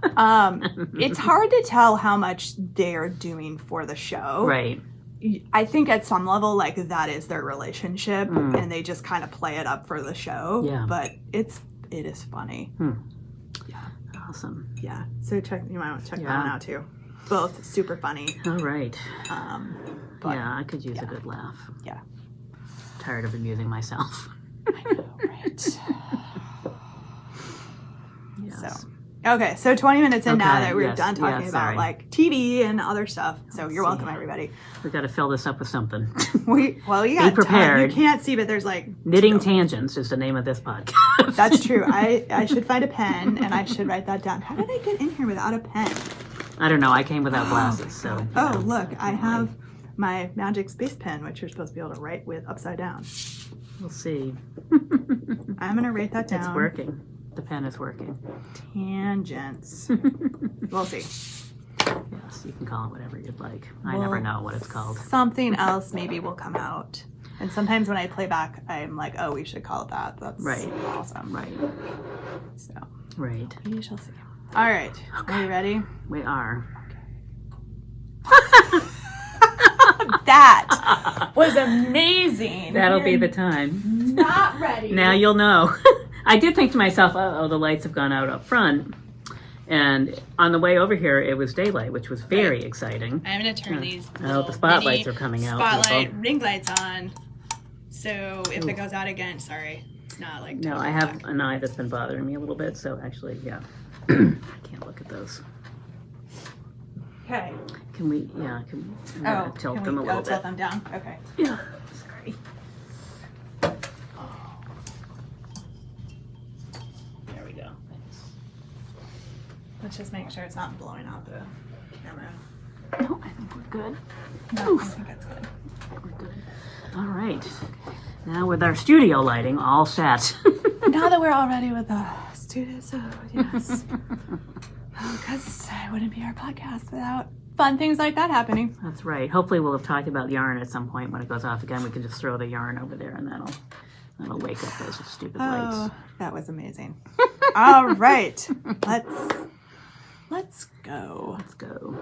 It's hard to tell how much they're doing for the show. Right. I think at some level, like, that is their relationship, and they just kind of play it up for the show. Yeah. But it is funny. Yeah. Awesome. Yeah. So you might want to check that one out too. Both super funny. All right. But, yeah, I could use a good laugh. Yeah. Tired of amusing myself. I know, right? Yes. So. Okay, so 20 minutes in now that we're done talking about like TV and other stuff. So you're welcome, everybody. We've got to fill this up with something. You got be prepared. You can't see, but there's like Knitting Tangents is the name of this podcast. That's true. I should find a pen and I should write that down. How did I get in here without a pen? I don't know. I came without glasses, so. Look, I have my magic space pen, which you're supposed to be able to write with upside down. We'll see. I'm gonna write that down. It's working. The pen is working. Tangents. We'll see. Yes, you can call it whatever you'd like. I never know what it's called. Something else maybe will come out. And sometimes when I play back, I'm like, oh, we should call it that. That's awesome. Right. So. Right. We shall see. All right. Okay. Are you ready? We are. That was amazing. That'll be the time. Not ready. Now you'll know. I did think to myself, the lights have gone out up front. And on the way over here, it was daylight, which was very exciting. I'm going to turn these the spotlights are coming out. Spotlight ring lights on. So if it goes out again, sorry. It's not like... No, I have an eye that's been bothering me a little bit. So actually, yeah. I can't look at those. Okay. Can we tilt them a little bit? Tilt them down? Okay. Yeah. Sorry. There we go. Thanks. Let's just make sure it's not blowing out the camera. No, I think we're good. No, I think that's good. We're good. All right. Now with our studio lighting all set. Now that we're all ready with the studio, so yes. Because it wouldn't be our podcast without fun things like that happening. That's right. Hopefully we'll have talked about yarn at some point when it goes off again. We can just throw the yarn over there and that'll wake up those stupid lights. That was amazing. All right. Let's go. Let's go.